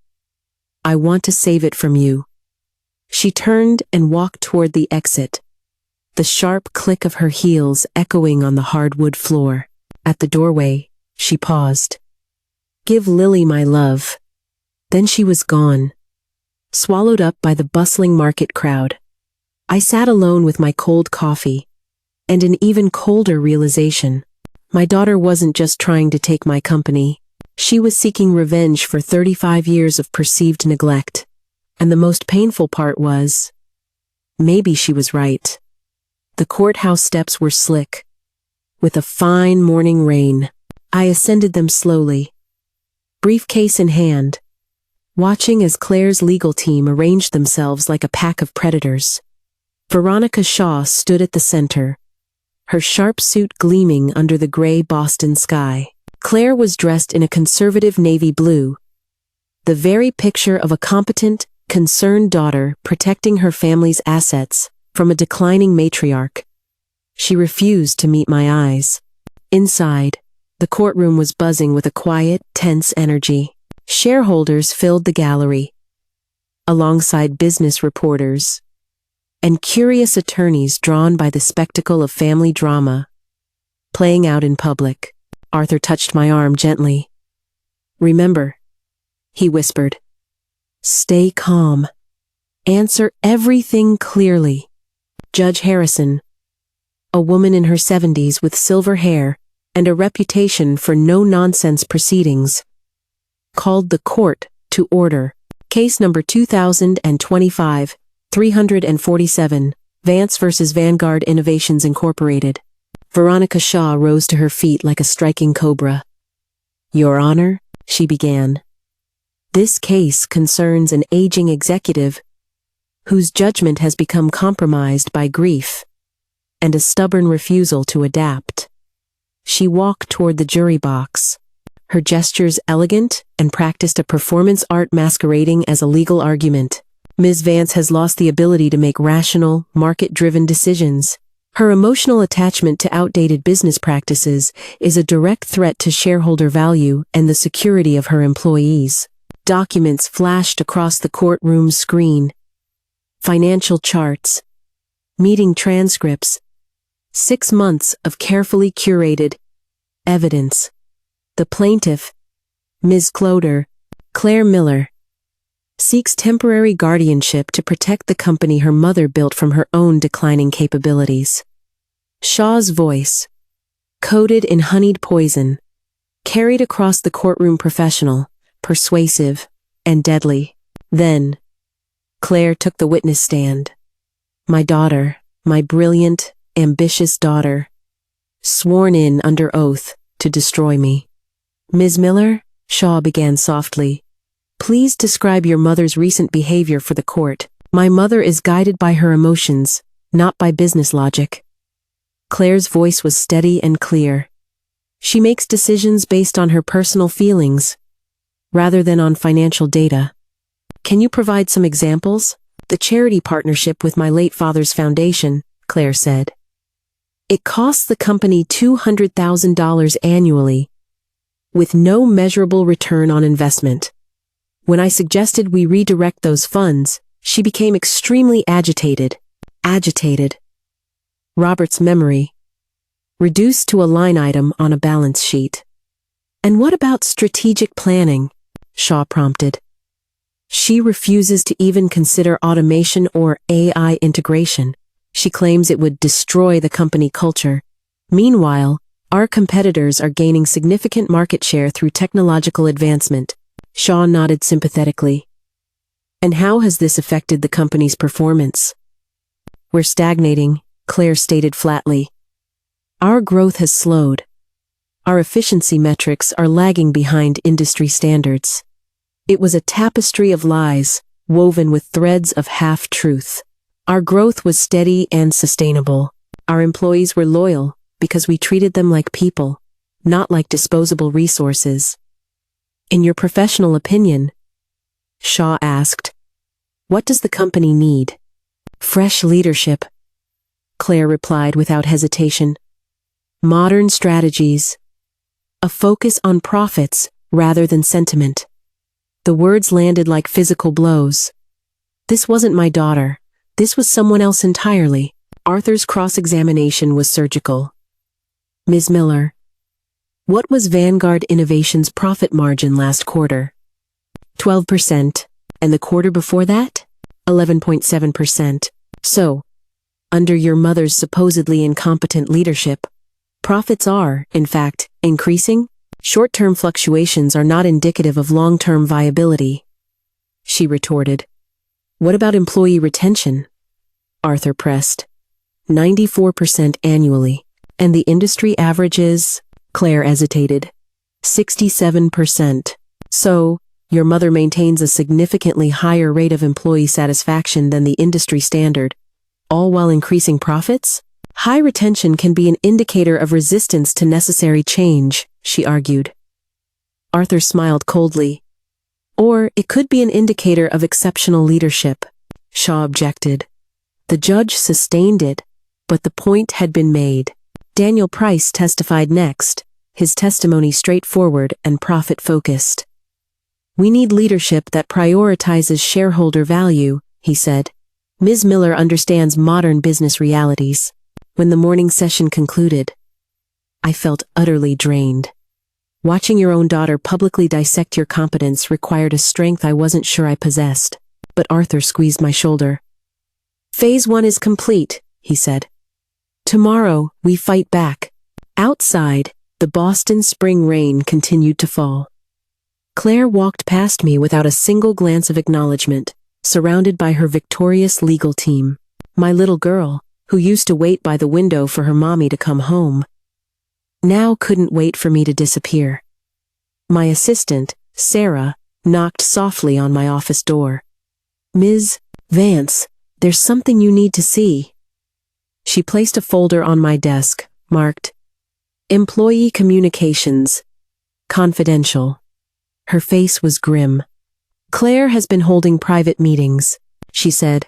Speaker 1: I want to save it from you. She turned and walked toward the exit, the sharp click of her heels echoing on the hardwood floor. At the doorway, she paused. Give Lily my love. Then she was gone, swallowed up by the bustling market crowd. I sat alone with my cold coffee, and an even colder realization. My daughter wasn't just trying to take my company. She was seeking revenge for 35 years of perceived neglect. And the most painful part was, maybe she was right. The courthouse steps were slick, with a fine morning rain. I ascended them slowly, briefcase in hand, watching as Claire's legal team arranged themselves like a pack of predators. Veronica Shaw stood at the center, her sharp suit gleaming under the gray Boston sky. Claire was dressed in a conservative navy blue, the very picture of a competent, concerned daughter protecting her family's assets from a declining matriarch. She refused to meet my eyes. Inside, the courtroom was buzzing with a quiet, tense energy. Shareholders filled the gallery, alongside business reporters and curious attorneys drawn by the spectacle of family drama playing out in public. Arthur touched my arm gently. "Remember," he whispered, "stay calm. Answer everything clearly." Judge Harrison, a woman in her 70s with silver hair and a reputation for no-nonsense proceedings, called the court to order. Case number 2025-347, Vance versus Vanguard Innovations Incorporated. Veronica Shaw rose to her feet like a striking cobra. "Your Honor," she began, "this case concerns an aging executive whose judgment has become compromised by grief and a stubborn refusal to adapt." She walked toward the jury box, her gestures elegant and practiced a performance art masquerading as a legal argument. "Ms. Vance has lost the ability to make rational, market-driven decisions. Her emotional attachment to outdated business practices is a direct threat to shareholder value and the security of her employees." Documents flashed across the courtroom's screen. Financial charts, meeting transcripts, 6 months of carefully curated evidence. The plaintiff, Ms. Cloder, Claire Miller, seeks temporary guardianship to protect the company her mother built from her own declining capabilities. Shaw's voice, coated in honeyed poison, carried across the courtroom, professional, persuasive, and deadly. Then, Claire took the witness stand. My daughter, my brilliant, ambitious daughter, sworn in under oath to destroy me. "Ms. Miller," Shaw began softly, "please describe your mother's recent behavior for the court." "My mother is guided by her emotions, not by business logic." Claire's voice was steady and clear. "She makes decisions based on her personal feelings, rather than on financial data." "Can you provide some examples?" "The charity partnership with my late father's foundation," Claire said. "It costs the company $200,000 annually, with no measurable return on investment. When I suggested we redirect those funds, she became extremely agitated." Agitated. Robert's memory, reduced to a line item on a balance sheet. "And what about strategic planning?" Shaw prompted. "She refuses to even consider automation or AI integration. She claims it would destroy the company culture. Meanwhile, our competitors are gaining significant market share through technological advancement." Shaw nodded sympathetically. "And how has this affected the company's performance?" "We're stagnating," Claire stated flatly. "Our growth has slowed. Our efficiency metrics are lagging behind industry standards." It was a tapestry of lies, woven with threads of half-truth. Our growth was steady and sustainable. Our employees were loyal because we treated them like people, not like disposable resources. "In your professional opinion," Shaw asked, "what does the company need?" "Fresh leadership," Claire replied without hesitation. "Modern strategies. A focus on profits rather than sentiment." The words landed like physical blows. This wasn't my daughter. This was someone else entirely. Arthur's cross-examination was surgical. "Ms. Miller, what was Vanguard Innovations' profit margin last quarter?" 12%. "And the quarter before that?" 11.7%. "So, under your mother's supposedly incompetent leadership, profits are, in fact, increasing? Short-term fluctuations are not indicative of long-term viability," she retorted. "What about employee retention?" Arthur pressed. 94% annually. "And the industry average is?" Claire hesitated. 67%. So, your mother maintains a significantly higher rate of employee satisfaction than the industry standard, all while increasing profits? High retention can be an indicator of resistance to necessary change, she argued. Arthur smiled coldly. Or it could be an indicator of exceptional leadership, Shaw objected. The judge sustained it, but the point had been made. Daniel Price testified next, his testimony straightforward and profit-focused. We need leadership that prioritizes shareholder value, he said. Ms. Miller understands modern business realities. When the morning session concluded, I felt utterly drained. Watching your own daughter publicly dissect your competence required a strength I wasn't sure I possessed, but Arthur squeezed my shoulder. Phase 1 is complete, he said. Tomorrow, we fight back. Outside, the Boston spring rain continued to fall. Claire walked past me without a single glance of acknowledgement, surrounded by her victorious legal team. My little girl, who used to wait by the window for her mommy to come home, now couldn't wait for me to disappear. My assistant, Sarah, knocked softly on my office door. Ms. Vance, there's something you need to see. She placed a folder on my desk, marked, Employee Communications, Confidential. Her face was grim. Claire has been holding private meetings, she said,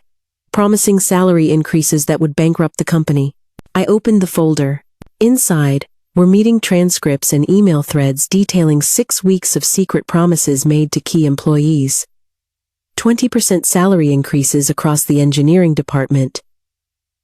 Speaker 1: promising salary increases that would bankrupt the company. I opened the folder. Inside were meeting transcripts and email threads detailing 6 weeks of secret promises made to key employees. 20% salary increases across the engineering department,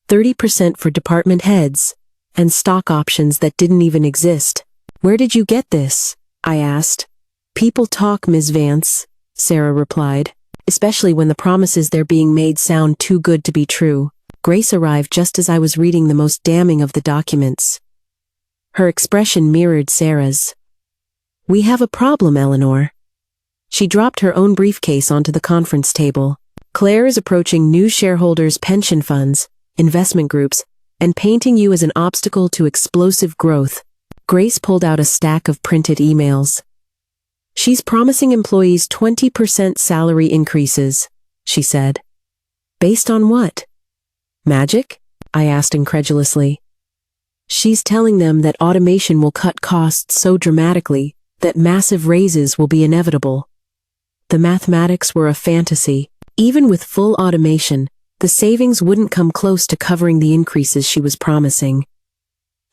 Speaker 1: 30% for department heads, and stock options that didn't even exist. Where did you get this? I asked. People talk, Ms. Vance, Sarah replied, especially when the promises they're being made sound too good to be true. Grace arrived just as I was reading the most damning of the documents. Her expression mirrored Sarah's. We have a problem, Eleanor. She dropped her own briefcase onto the conference table. Claire is approaching new shareholders' pension funds, investment groups, and painting you as an obstacle to explosive growth. Grace pulled out a stack of printed emails. She's promising employees 20% salary increases, she said. Based on what? Magic? I asked incredulously. She's telling them that automation will cut costs so dramatically that massive raises will be inevitable. The mathematics were a fantasy. Even with full automation, the savings wouldn't come close to covering the increases she was promising.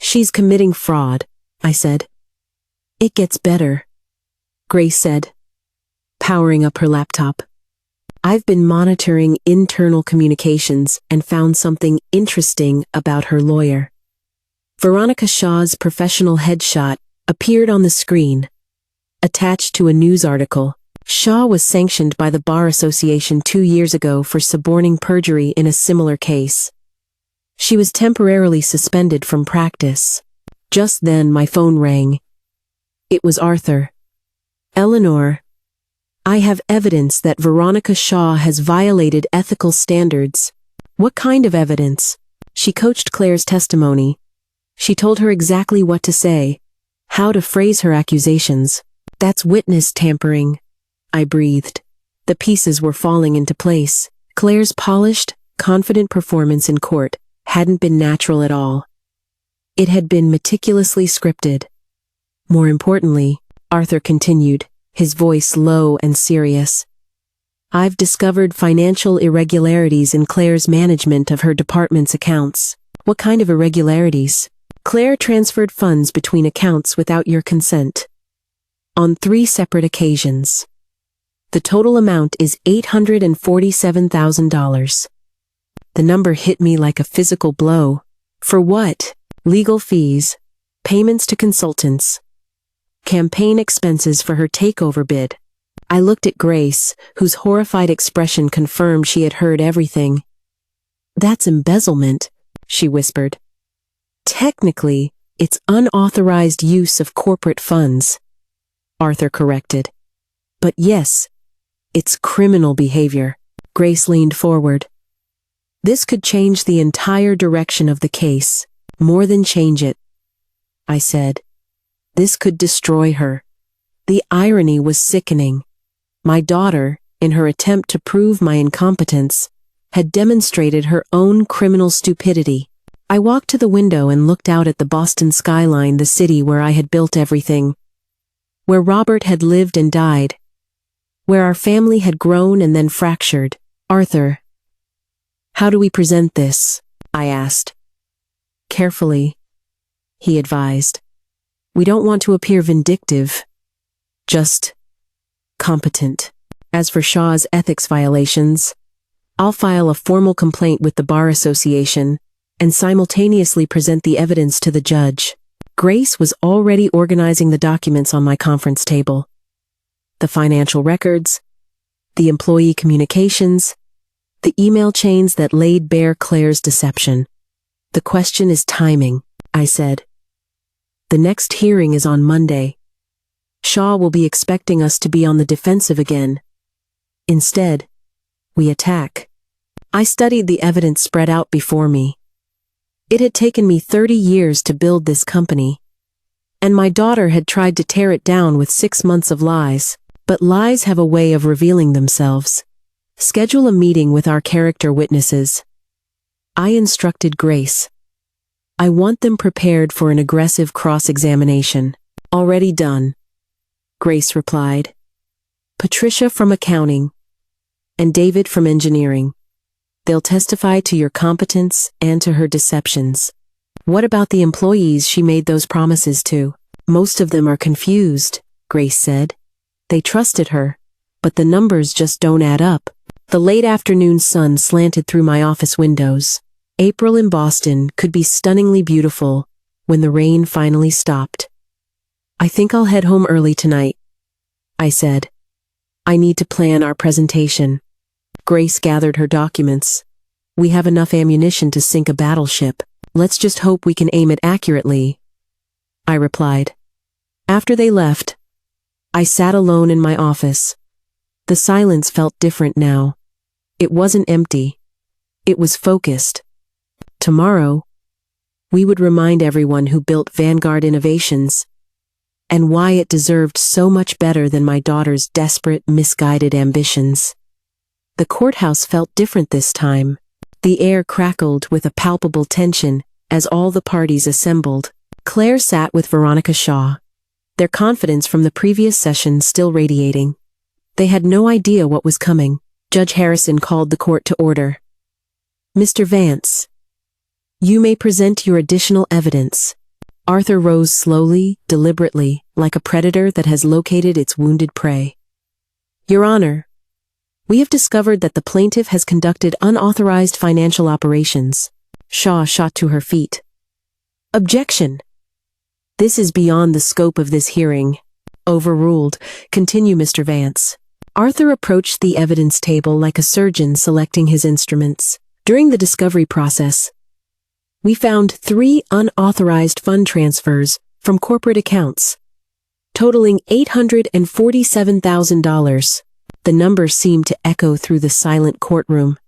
Speaker 1: She's committing fraud, I said. It gets better, Grace said, powering up her laptop. I've been monitoring internal communications and found something interesting about her lawyer. Veronica Shaw's professional headshot appeared on the screen, attached to a news article. Shaw was sanctioned by the Bar Association 2 years ago for suborning perjury in a similar case. She was temporarily suspended from practice. Just then my phone rang. It was Arthur. Eleanor, I have evidence that Veronica Shaw has violated ethical standards. What kind of evidence? She coached Claire's testimony. She told her exactly what to say, how to phrase her accusations. That's witness tampering, I breathed. The pieces were falling into place. Claire's polished, confident performance in court hadn't been natural at all. It had been meticulously scripted. More importantly, Arthur continued, his voice low and serious. I've discovered financial irregularities in Claire's management of her department's accounts. What kind of irregularities? Claire transferred funds between accounts without your consent. On 3 separate occasions. The total amount is $847,000. The number hit me like a physical blow. For what? Legal fees, payments to consultants, campaign expenses for her takeover bid. I looked at Grace, whose horrified expression confirmed she had heard everything. That's embezzlement, she whispered. Technically, it's unauthorized use of corporate funds, Arthur corrected. But yes, it's criminal behavior. Grace leaned forward. This could change the entire direction of the case. More than change it, I said. This could destroy her. The irony was sickening. My daughter, in her attempt to prove my incompetence, had demonstrated her own criminal stupidity. I walked to the window and looked out at the Boston skyline, the city where I had built everything, where Robert had lived and died, where our family had grown and then fractured. "Arthur, how do we present this?" I asked. "Carefully," he advised. "We don't want to appear vindictive, just competent. As for Shaw's ethics violations, I'll file a formal complaint with the Bar Association and simultaneously present the evidence to the judge." Grace was already organizing the documents on my conference table. The financial records, the employee communications, the email chains that laid bare Claire's deception. "The question is timing," I said. "The next hearing is on Monday. Shaw will be expecting us to be on the defensive again. Instead, we attack." I studied the evidence spread out before me. It had taken me 30 years to build this company, and my daughter had tried to tear it down with 6 months of lies. But lies have a way of revealing themselves. "Schedule a meeting with our character witnesses," I instructed Grace. "I want them prepared for an aggressive cross-examination." "Already done," Grace replied. "Patricia from accounting and David from engineering. They'll testify to your competence and to her deceptions." "What about the employees she made those promises to?" "Most of them are confused," Grace said. "They trusted her, but the numbers just don't add up." The late afternoon sun slanted through my office windows. April in Boston could be stunningly beautiful when the rain finally stopped. "I think I'll head home early tonight," I said. "I need to plan our presentation." Grace gathered her documents. "We have enough ammunition to sink a battleship. Let's just hope we can aim it accurately," I replied. After they left, I sat alone in my office. The silence felt different now. It wasn't empty. It was focused. Tomorrow, we would remind everyone who built Vanguard Innovations and why it deserved so much better than my daughter's desperate, misguided ambitions. The courthouse felt different this time. The air crackled with a palpable tension as all the parties assembled. Claire sat with Veronica Shaw, their confidence from the previous session still radiating. They had no idea what was coming. Judge Harrison called the court to order. "Mr. Vance, you may present your additional evidence." Arthur rose slowly, deliberately, like a predator that has located its wounded prey. "Your Honor, we have discovered that the plaintiff has conducted unauthorized financial operations." Shaw shot to her feet. "Objection! This is beyond the scope of this hearing." "Overruled. Continue, Mr. Vance." Arthur approached the evidence table like a surgeon selecting his instruments. "During the discovery process, we found 3 unauthorized fund transfers from corporate accounts, totaling $847,000. The numbers seemed to echo through the silent courtroom.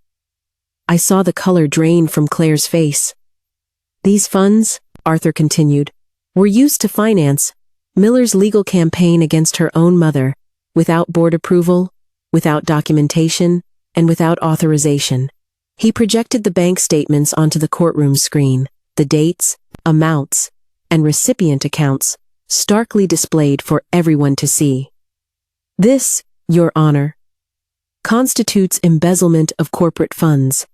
Speaker 1: I saw the color drain from Claire's face. "These funds," Arthur continued, "were used to finance Miller's legal campaign against her own mother, without board approval, without documentation, and without authorization." He projected the bank statements onto the courtroom screen, the dates, amounts, and recipient accounts starkly displayed for everyone to see. "This, Your Honor, constitutes embezzlement of corporate funds."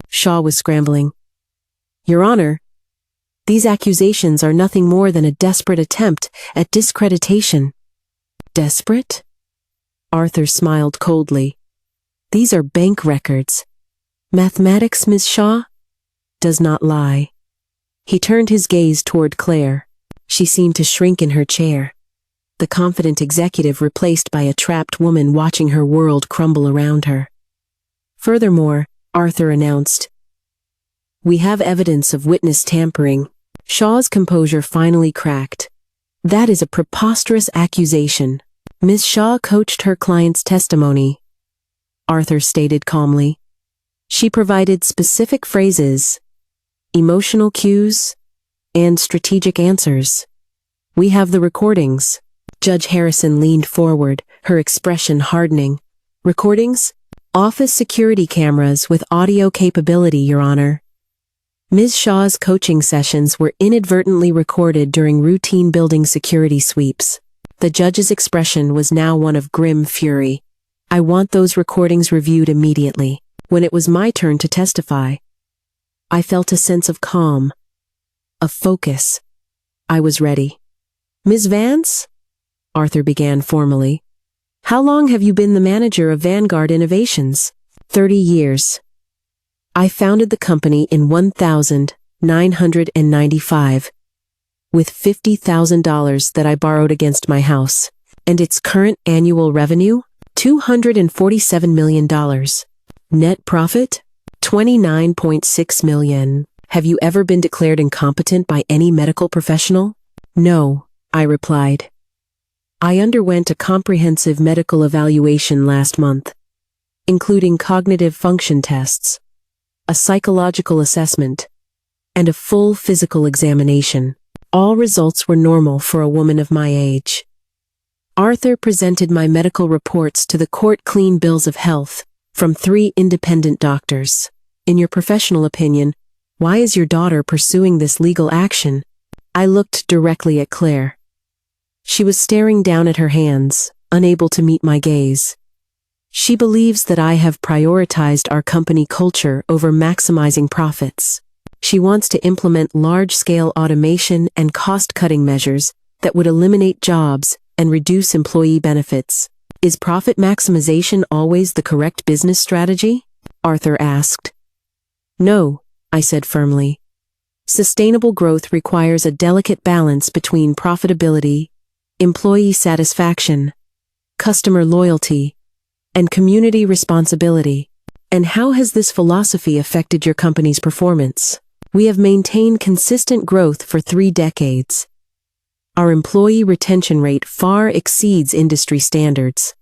Speaker 1: Shaw was scrambling. "Your Honor, these accusations are nothing more than a desperate attempt at discreditation." "Desperate?" Arthur smiled coldly. "These are bank records. Mathematics, Ms. Shaw, does not lie." He turned his gaze toward Claire. She seemed to shrink in her chair, the confident executive replaced by a trapped woman watching her world crumble around her. "Furthermore," Arthur announced, "we have evidence of witness tampering." Shaw's composure finally cracked. "That is a preposterous accusation." "Ms. Shaw coached her client's testimony," Arthur stated calmly. "She provided specific phrases, emotional cues, and strategic answers. We have the recordings." Judge Harrison leaned forward, her expression hardening. Recordings? Office security cameras with audio capability, Your Honor. Ms. Shaw's coaching sessions were inadvertently recorded during routine building security sweeps. The judge's expression was now one of grim fury. I want those recordings reviewed immediately. When it was my turn to testify, I felt a sense of calm, of focus. I was ready. Ms. Vance? Arthur began formally. How long have you been the manager of Vanguard Innovations? 30 years. I founded the company in 1995 with $50,000 that I borrowed against my house, and its current annual revenue? $247 million. Net profit? $29.6 million. Have you ever been declared incompetent by any medical professional? No, I replied. I underwent a comprehensive medical evaluation last month, including cognitive function tests, a psychological assessment, and a full physical examination. All results were normal for a woman of my age. Arthur presented my medical reports to the court, clean bills of health from 3 independent doctors. In your professional opinion, why is your daughter pursuing this legal action? I looked directly at Claire. She was staring down at her hands, unable to meet my gaze. She believes that I have prioritized our company culture over maximizing profits. She wants to implement large-scale automation and cost-cutting measures that would eliminate jobs and reduce employee benefits. Is profit maximization always the correct business strategy? Arthur asked. No, I said firmly. Sustainable growth requires a delicate balance between profitability, employee satisfaction, customer loyalty, and community responsibility. And how has this philosophy affected your company's performance? We have maintained consistent growth for 3 decades. Our employee retention rate far exceeds industry standards,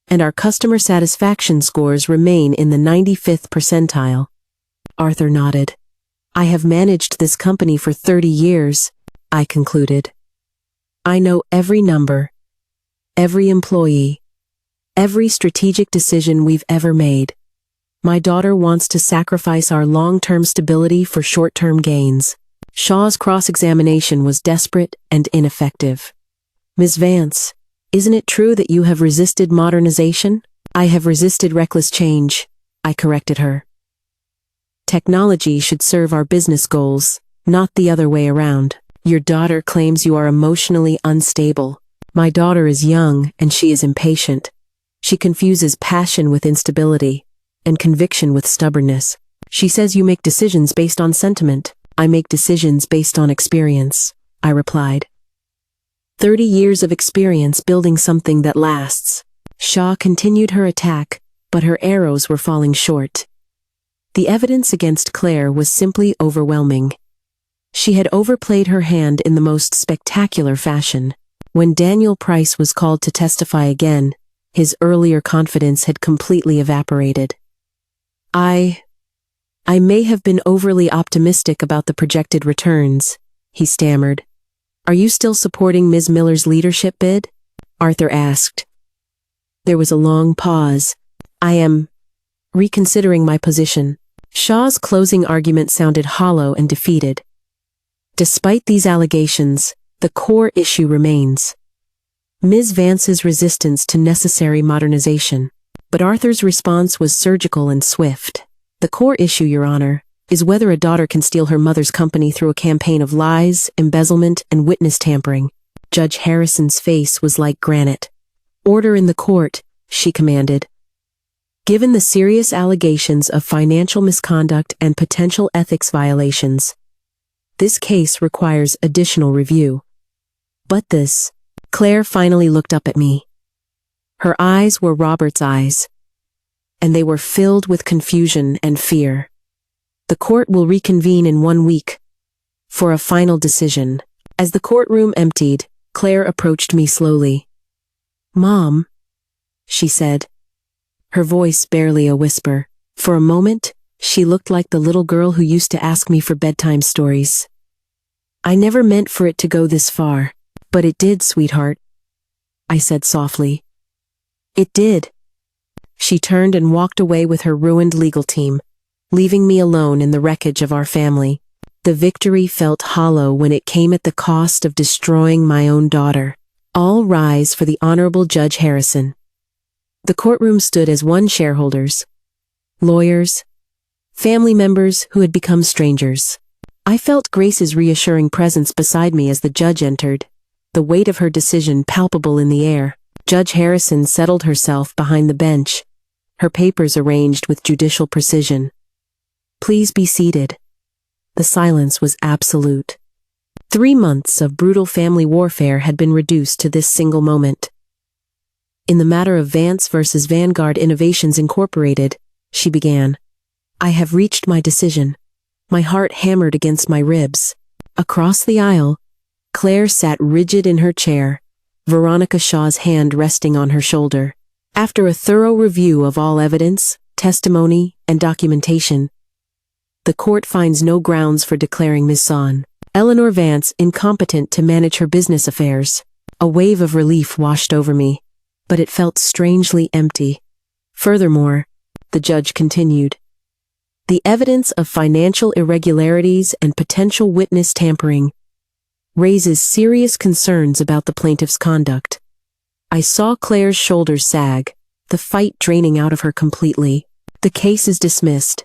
Speaker 1: and our customer satisfaction scores remain in the 95th percentile. Arthur nodded. I have managed this company for 30 years, I concluded. I know every number, every employee, every strategic decision we've ever made. My daughter wants to sacrifice our long-term stability for short-term gains. Shaw's cross-examination was desperate and ineffective. Ms. Vance, isn't it true that you have resisted modernization? I have resisted reckless change, I corrected her. Technology should serve our business goals, not the other way around. Your daughter claims you are emotionally unstable. My daughter is young and she is impatient. She confuses passion with instability and conviction with stubbornness. She says you make decisions based on sentiment. I make decisions based on experience, I replied. 30 years of experience building something that lasts. Shaw continued her attack, but her arrows were falling short. The evidence against Claire was simply overwhelming. She had overplayed her hand in the most spectacular fashion. When Daniel Price was called to testify again, his earlier confidence had completely evaporated. I may have been overly optimistic about the projected returns, he stammered. Are you still supporting Ms. Miller's leadership bid? Arthur asked. There was a long pause. I am reconsidering my position. Shaw's closing argument sounded hollow and defeated. Despite these allegations, the core issue remains. Ms. Vance's resistance to necessary modernization. But Arthur's response was surgical and swift. The core issue, Your Honor, is whether a daughter can steal her mother's company through a campaign of lies, embezzlement, and witness tampering. Judge Harrison's face was like granite. Order in the court, she commanded. Given the serious allegations of financial misconduct and potential ethics violations, this case requires additional review. But this, Claire finally looked up at me. Her eyes were Robert's eyes, and they were filled with confusion and fear. The court will reconvene in 1 week for a final decision. As the courtroom emptied, Claire approached me slowly. Mom, she said, her voice barely a whisper. For a moment, she looked like the little girl who used to ask me for bedtime stories. I never meant for it to go this far, but it did, sweetheart. I said softly. It did. She turned and walked away with her ruined legal team, leaving me alone in the wreckage of our family. The victory felt hollow when it came at the cost of destroying my own daughter. All rise for the Honorable Judge Harrison. The courtroom stood as one: shareholders, lawyers, family members who had become strangers. I felt Grace's reassuring presence beside me as the judge entered, the weight of her decision palpable in the air. Judge Harrison settled herself behind the bench, her papers arranged with judicial precision. Please be seated. The silence was absolute. 3 months of brutal family warfare had been reduced to this single moment. In the matter of Vance versus Vanguard Innovations Incorporated, she began, I have reached my decision. My heart hammered against my ribs. Across the aisle, Claire sat rigid in her chair, Veronica Shaw's hand resting on her shoulder. After a thorough review of all evidence, testimony, and documentation, the court finds no grounds for declaring Ms. Eleanor Vance incompetent to manage her business affairs. A wave of relief washed over me, but it felt strangely empty. Furthermore, the judge continued, the evidence of financial irregularities and potential witness tampering raises serious concerns about the plaintiff's conduct. I saw Claire's shoulders sag, the fight draining out of her completely. The case is dismissed.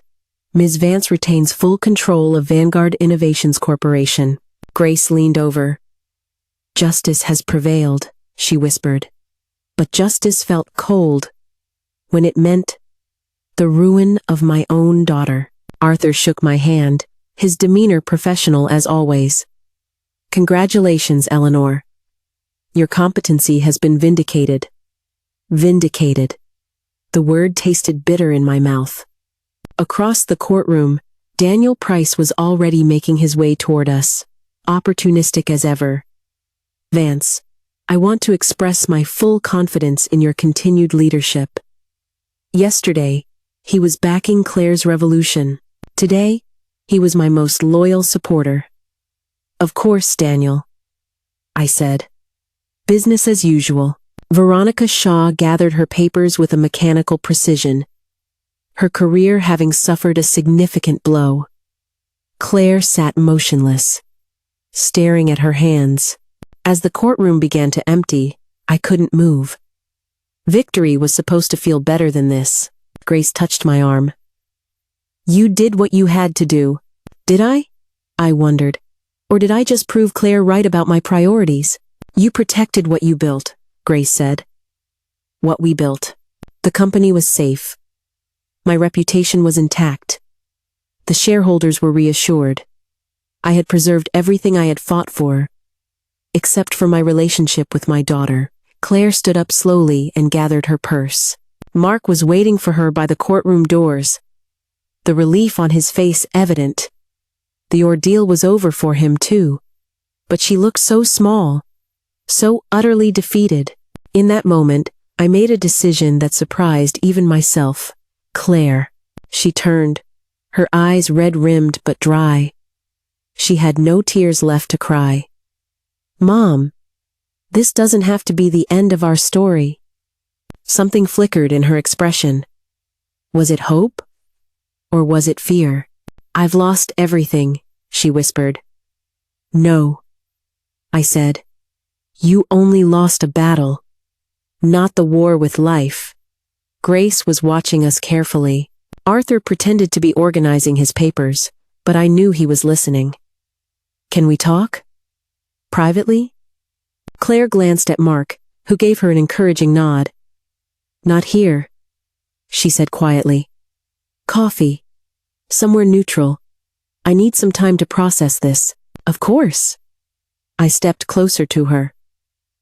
Speaker 1: Ms. Vance retains full control of Vanguard Innovations Corporation. Grace leaned over. Justice has prevailed, she whispered. But justice felt cold when it meant the ruin of my own daughter. Arthur shook my hand, his demeanor professional as always. Congratulations, Eleanor. Your competency has been vindicated. Vindicated. The word tasted bitter in my mouth. Across the courtroom, Daniel Price was already making his way toward us, opportunistic as ever. Vance, I want to express my full confidence in your continued leadership. Yesterday, he was backing Claire's revolution. Today, he was my most loyal supporter. Of course, Daniel, I said. Business as usual. Veronica Shaw gathered her papers with a mechanical precision, her career having suffered a significant blow. Claire sat motionless, staring at her hands. As the courtroom began to empty, I couldn't move. Victory was supposed to feel better than this. Grace touched my arm. You did what you had to do. Did I? I wondered. Or did I just prove Claire right about my priorities? You protected what you built, Grace said. What we built. The company was safe. My reputation was intact. The shareholders were reassured. I had preserved everything I had fought for, except for my relationship with my daughter. Claire stood up slowly and gathered her purse. Mark was waiting for her by the courtroom doors, the relief on his face evident. The ordeal was over for him too, but she looked so small, so utterly defeated. In that moment, I made a decision that surprised even myself. Claire. She turned, her eyes red-rimmed but dry. She had no tears left to cry. Mom, this doesn't have to be the end of our story. Something flickered in her expression. Was it hope? Or was it fear? I've lost everything, she whispered. No, I said. You only lost a battle, not the war with life. Grace was watching us carefully. Arthur pretended to be organizing his papers, but I knew he was listening. Can we talk? Privately? Claire glanced at Mark, who gave her an encouraging nod. Not here, she said quietly. Coffee. Somewhere neutral. I need some time to process this. Of course. I stepped closer to her.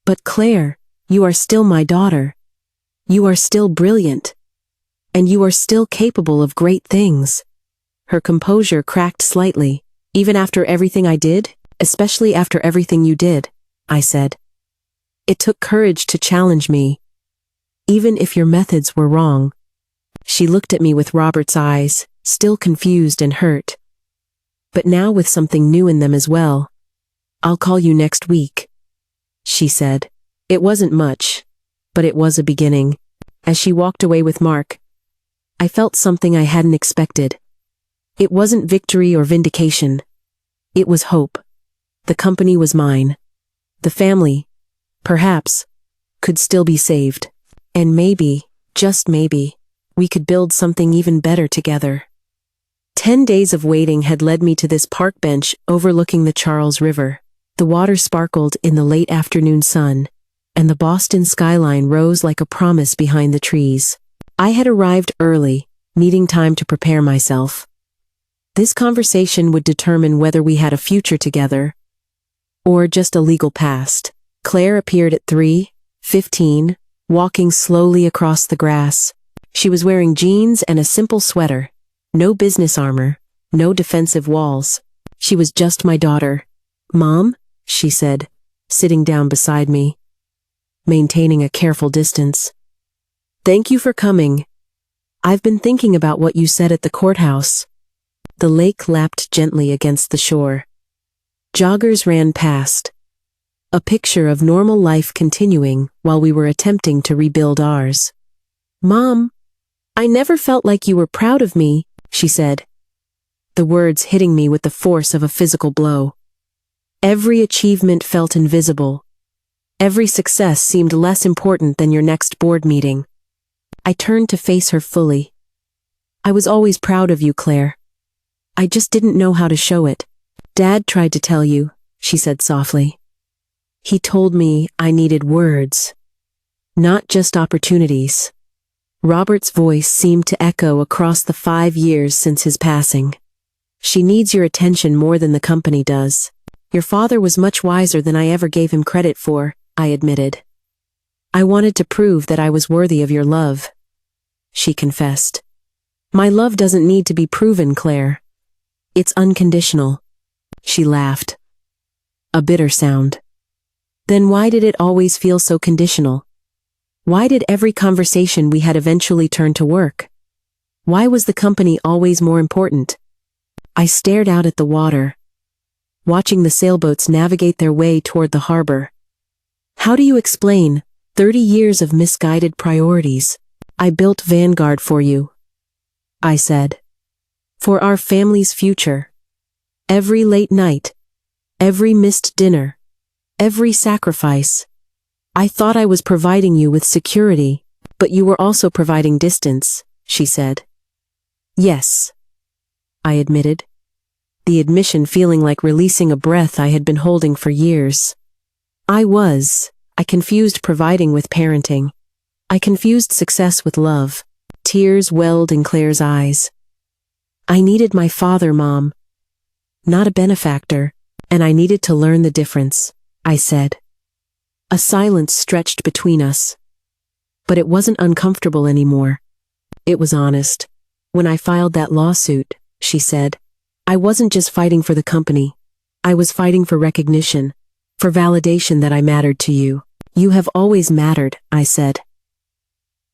Speaker 1: But Claire, you are still my daughter. You are still brilliant. And you are still capable of great things. Her composure cracked slightly. Even after everything I did, especially after everything you did, I said. It took courage to challenge me, even if your methods were wrong. She looked at me with Robert's eyes, still confused and hurt, but now with something new in them as well. I'll call you next week, she said. It wasn't much, but it was a beginning. As she walked away with Mark, I felt something I hadn't expected. It wasn't victory or vindication. It was hope. The company was mine. The family, perhaps, could still be saved. And maybe, just maybe, we could build something even better together. 10 days of waiting had led me to this park bench overlooking the Charles River. The water sparkled in the late afternoon sun, and the Boston skyline rose like a promise behind the trees. I had arrived early, needing time to prepare myself. This conversation would determine whether we had a future together, or just a legal past. Claire appeared at 3:15, walking slowly across the grass. She was wearing jeans and a simple sweater. No business armor, no defensive walls. She was just my daughter. "Mom," she said, sitting down beside me, maintaining a careful distance. "Thank you for coming. I've been thinking about what you said at the courthouse." The lake lapped gently against the shore. Joggers ran past. A picture of normal life continuing while we were attempting to rebuild ours. "Mom, I never felt like you were proud of me," she said, the words hitting me with the force of a physical blow. Every achievement felt invisible. Every success seemed less important than your next board meeting. I turned to face her fully. "I was always proud of you, Claire. I just didn't know how to show it." "Dad tried to tell you," she said softly. "He told me I needed words, not just opportunities." Robert's voice seemed to echo across the 5 years since his passing. "She needs your attention more than the company does. Your father was much wiser than I ever gave him credit for," I admitted. "I wanted to prove that I was worthy of your love," she confessed. "My love doesn't need to be proven, Claire. It's unconditional." She laughed. A bitter sound. "Then why did it always feel so conditional? Why did every conversation we had eventually turn to work? Why was the company always more important?" I stared out at the water, watching the sailboats navigate their way toward the harbor. "How do you explain 30 years of misguided priorities?" "I built Vanguard for you," I said. "For our family's future. Every late night, every missed dinner, every sacrifice. I thought I was providing you with security, but you were also providing distance," she said. "Yes," I admitted, the admission feeling like releasing a breath I had been holding for years. I confused providing with parenting. I confused success with love. Tears welled in Claire's eyes. "I needed my father, Mom, not a benefactor, and I needed to learn the difference," I said. A silence stretched between us. But it wasn't uncomfortable anymore. It was honest. "When I filed that lawsuit," she said, "I wasn't just fighting for the company. I was fighting for recognition, for validation that I mattered to you." "You have always mattered," I said.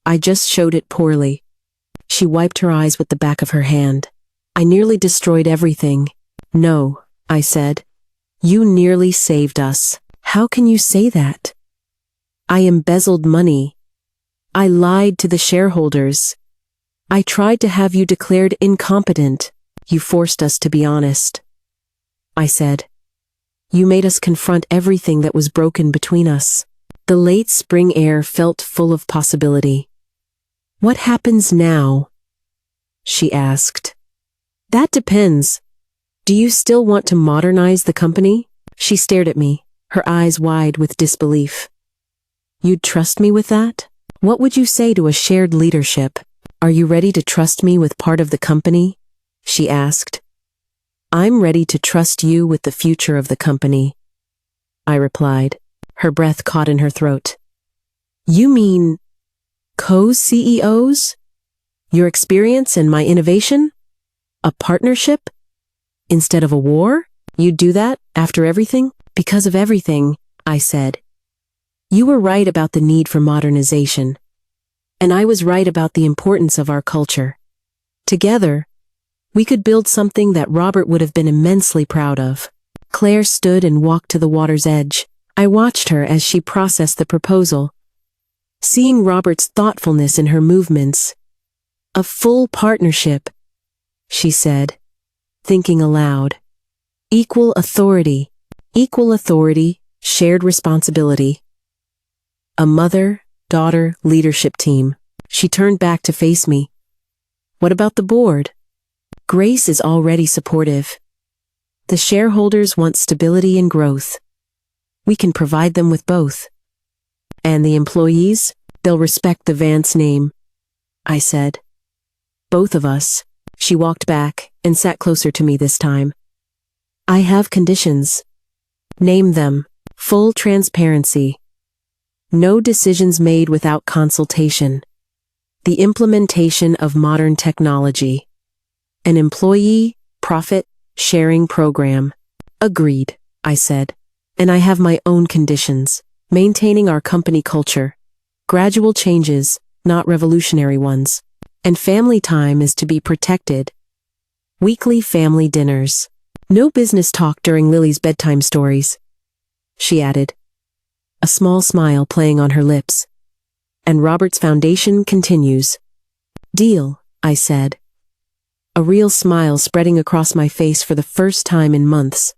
Speaker 1: "I just showed it poorly." She wiped her eyes with the back of her hand. "I nearly destroyed everything." "No," I said. "You nearly saved us." "How can you say that?" "I embezzled money. I lied to the shareholders. I tried to have you declared incompetent. You forced us to be honest," I said. "You made us confront everything that was broken between us." The late spring air felt full of possibility. "What happens now?" she asked. "That depends. Do you still want to modernize the company?" She stared at me, her eyes wide with disbelief. "You'd trust me with that? What would you say to a shared leadership? Are you ready to trust me with part of the company?" she asked. "I'm ready to trust you with the future of the company," I replied, her breath caught in her throat. "You mean co-CEOs? Your experience and my innovation? A partnership? Instead of a war? You'd do that after everything?" "Because of everything," I said. "You were right about the need for modernization. And I was right about the importance of our culture. Together, we could build something that Robert would have been immensely proud of." Claire stood and walked to the water's edge, I watched her as she processed the proposal, seeing Robert's thoughtfulness in her movements. A full partnership, she said, thinking aloud. Equal authority, shared responsibility. A mother-daughter leadership team. She turned back to face me. What about the board? Grace is already supportive. The shareholders want stability and growth. We can provide them with both. And the employees, they'll respect the Vance name, I said. Both of us. She walked back and sat closer to me this time. I have conditions. Name them. Full transparency. No decisions made without consultation. The implementation of modern technology. An employee profit sharing program. Agreed, I said. And I have my own conditions. Maintaining our company culture. Gradual changes, not revolutionary ones. And family time is to be protected. Weekly family dinners. No business talk during Lily's bedtime stories, she added, a small smile playing on her lips. And Robert's foundation continues. Deal, I said. A real smile spreading across my face for the first time in months.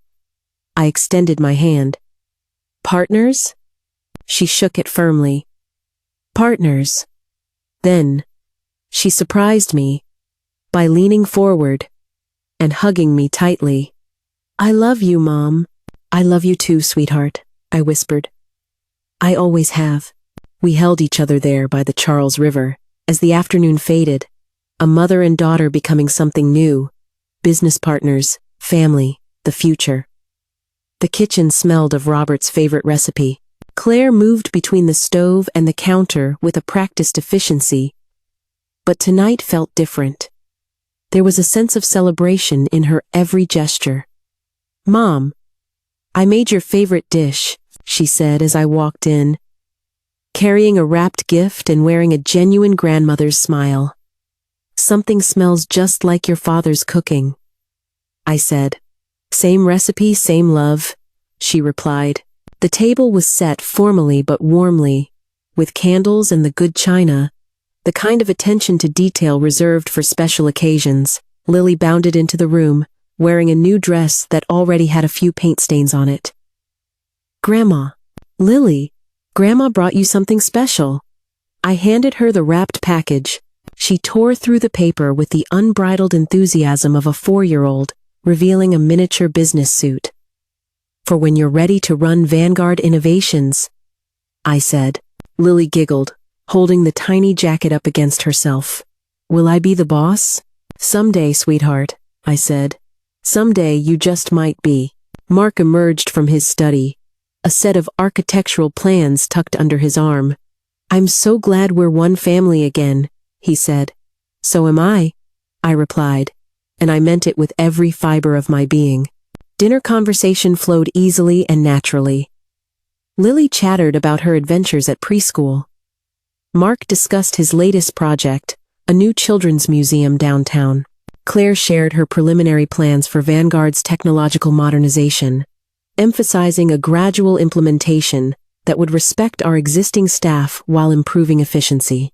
Speaker 1: I extended my hand. Partners? She shook it firmly. Partners. Then, she surprised me by leaning forward and hugging me tightly. I love you, Mom. I love you too, sweetheart, I whispered. I always have. We held each other there by the Charles River. As the afternoon faded, a mother and daughter becoming something new. Business partners, family, the future. The kitchen smelled of Robert's favorite recipe. Claire moved between the stove and the counter with a practiced efficiency. But tonight felt different. There was a sense of celebration in her every gesture. Mom, I made your favorite dish, she said as I walked in, carrying a wrapped gift and wearing a genuine grandmother's smile. Something smells just like your father's cooking, I said. Same recipe, same love, she replied. The table was set formally but warmly, with candles and the good china, the kind of attention to detail reserved for special occasions. Lily bounded into the room, wearing a new dress that already had a few paint stains on it. Grandma, Lily, Grandma brought you something special. I handed her the wrapped package. She tore through the paper with the unbridled enthusiasm of a 4-year-old, revealing a miniature business suit. For when you're ready to run Vanguard Innovations, I said. Lily giggled, holding the tiny jacket up against herself. Will I be the boss? Someday, sweetheart, I said. Someday you just might be. Mark emerged from his study, a set of architectural plans tucked under his arm. I'm so glad we're one family again, he said. So am I replied, and I meant it with every fiber of my being. Dinner conversation flowed easily and naturally. Lily chattered about her adventures at preschool. Mark discussed his latest project, a new children's museum downtown. Claire shared her preliminary plans for Vanguard's technological modernization, emphasizing a gradual implementation that would respect our existing staff while improving efficiency.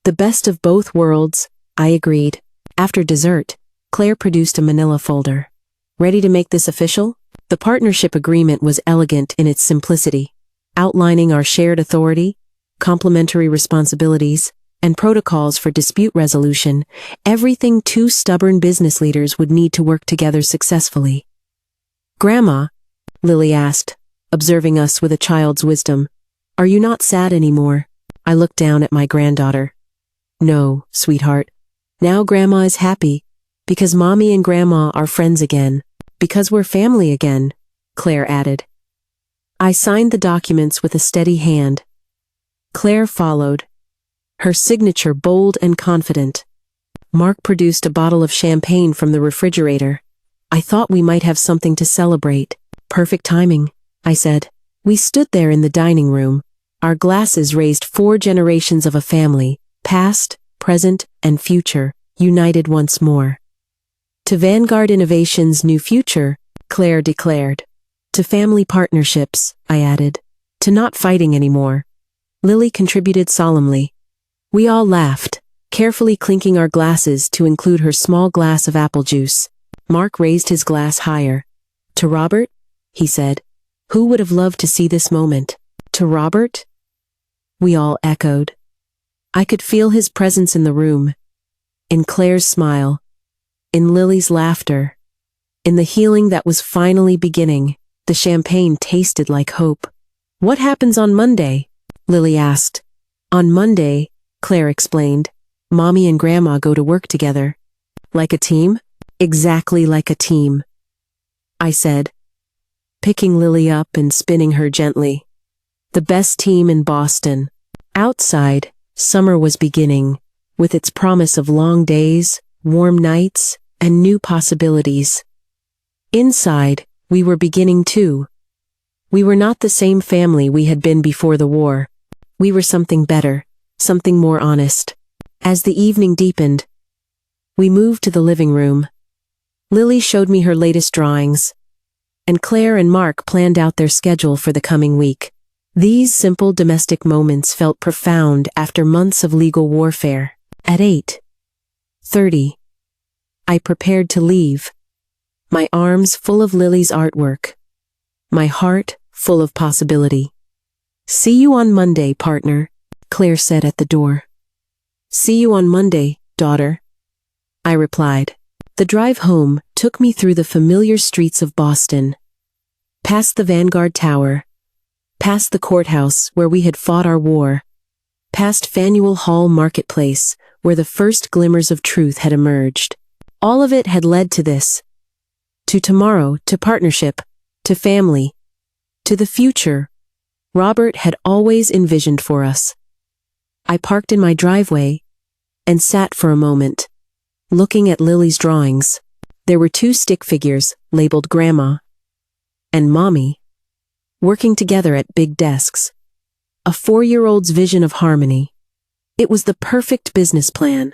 Speaker 1: The best of both worlds, I agreed. After dessert, Claire produced a manila folder. Ready to make this official? The partnership agreement was elegant in its simplicity, outlining our shared authority, complementary responsibilities, and protocols for dispute resolution, everything two stubborn business leaders would need to work together successfully. Grandma, Lily asked, observing us with a child's wisdom, are you not sad anymore? I looked down at my granddaughter. No, sweetheart. Now Grandma is happy, because Mommy and Grandma are friends again, because we're family again, Claire added. I signed the documents with a steady hand. Claire followed, her signature bold and confident. Mark produced a bottle of champagne from the refrigerator. I thought we might have something to celebrate. Perfect timing, I said. We stood there in the dining room, our glasses raised 4 generations of a family, past, present, and future, united once more. To Vanguard Innovations' new future, Claire declared. To family partnerships, I added. To not fighting anymore. Lily contributed solemnly. We all laughed, carefully clinking our glasses to include her small glass of apple juice. Mark raised his glass higher. To Robert? He said. Who would have loved to see this moment? To Robert? We all echoed. I could feel his presence in the room, in Claire's smile, in Lily's laughter, in the healing that was finally beginning. The champagne tasted like hope. What happens on Monday? Lily asked. On Monday, Claire explained, Mommy and Grandma go to work together. Like a team? Exactly like a team, I said, picking Lily up and spinning her gently. The best team in Boston. Outside, summer was beginning, with its promise of long days, warm nights, and new possibilities. Inside, we were beginning too. We were not the same family we had been before the war. We were something better, something more honest. As the evening deepened, we moved to the living room. Lily showed me her latest drawings, and Claire and Mark planned out their schedule for the coming week. These simple domestic moments felt profound after months of legal warfare. At 8:30, I prepared to leave, my arms full of Lily's artwork, my heart full of possibility. See you on Monday, partner, Claire said at the door. See you on Monday, daughter, I replied. The drive home took me through the familiar streets of Boston, past the Vanguard Tower, past the courthouse where we had fought our war, past Faneuil Hall Marketplace where the first glimmers of truth had emerged. All of it had led to this, to tomorrow, to partnership, to family, to the future Robert had always envisioned for us. I parked in my driveway and sat for a moment, looking at Lily's drawings. There were two stick figures labeled Grandma and Mommy, working together at big desks. A 4-year-old's vision of harmony. It was the perfect business plan.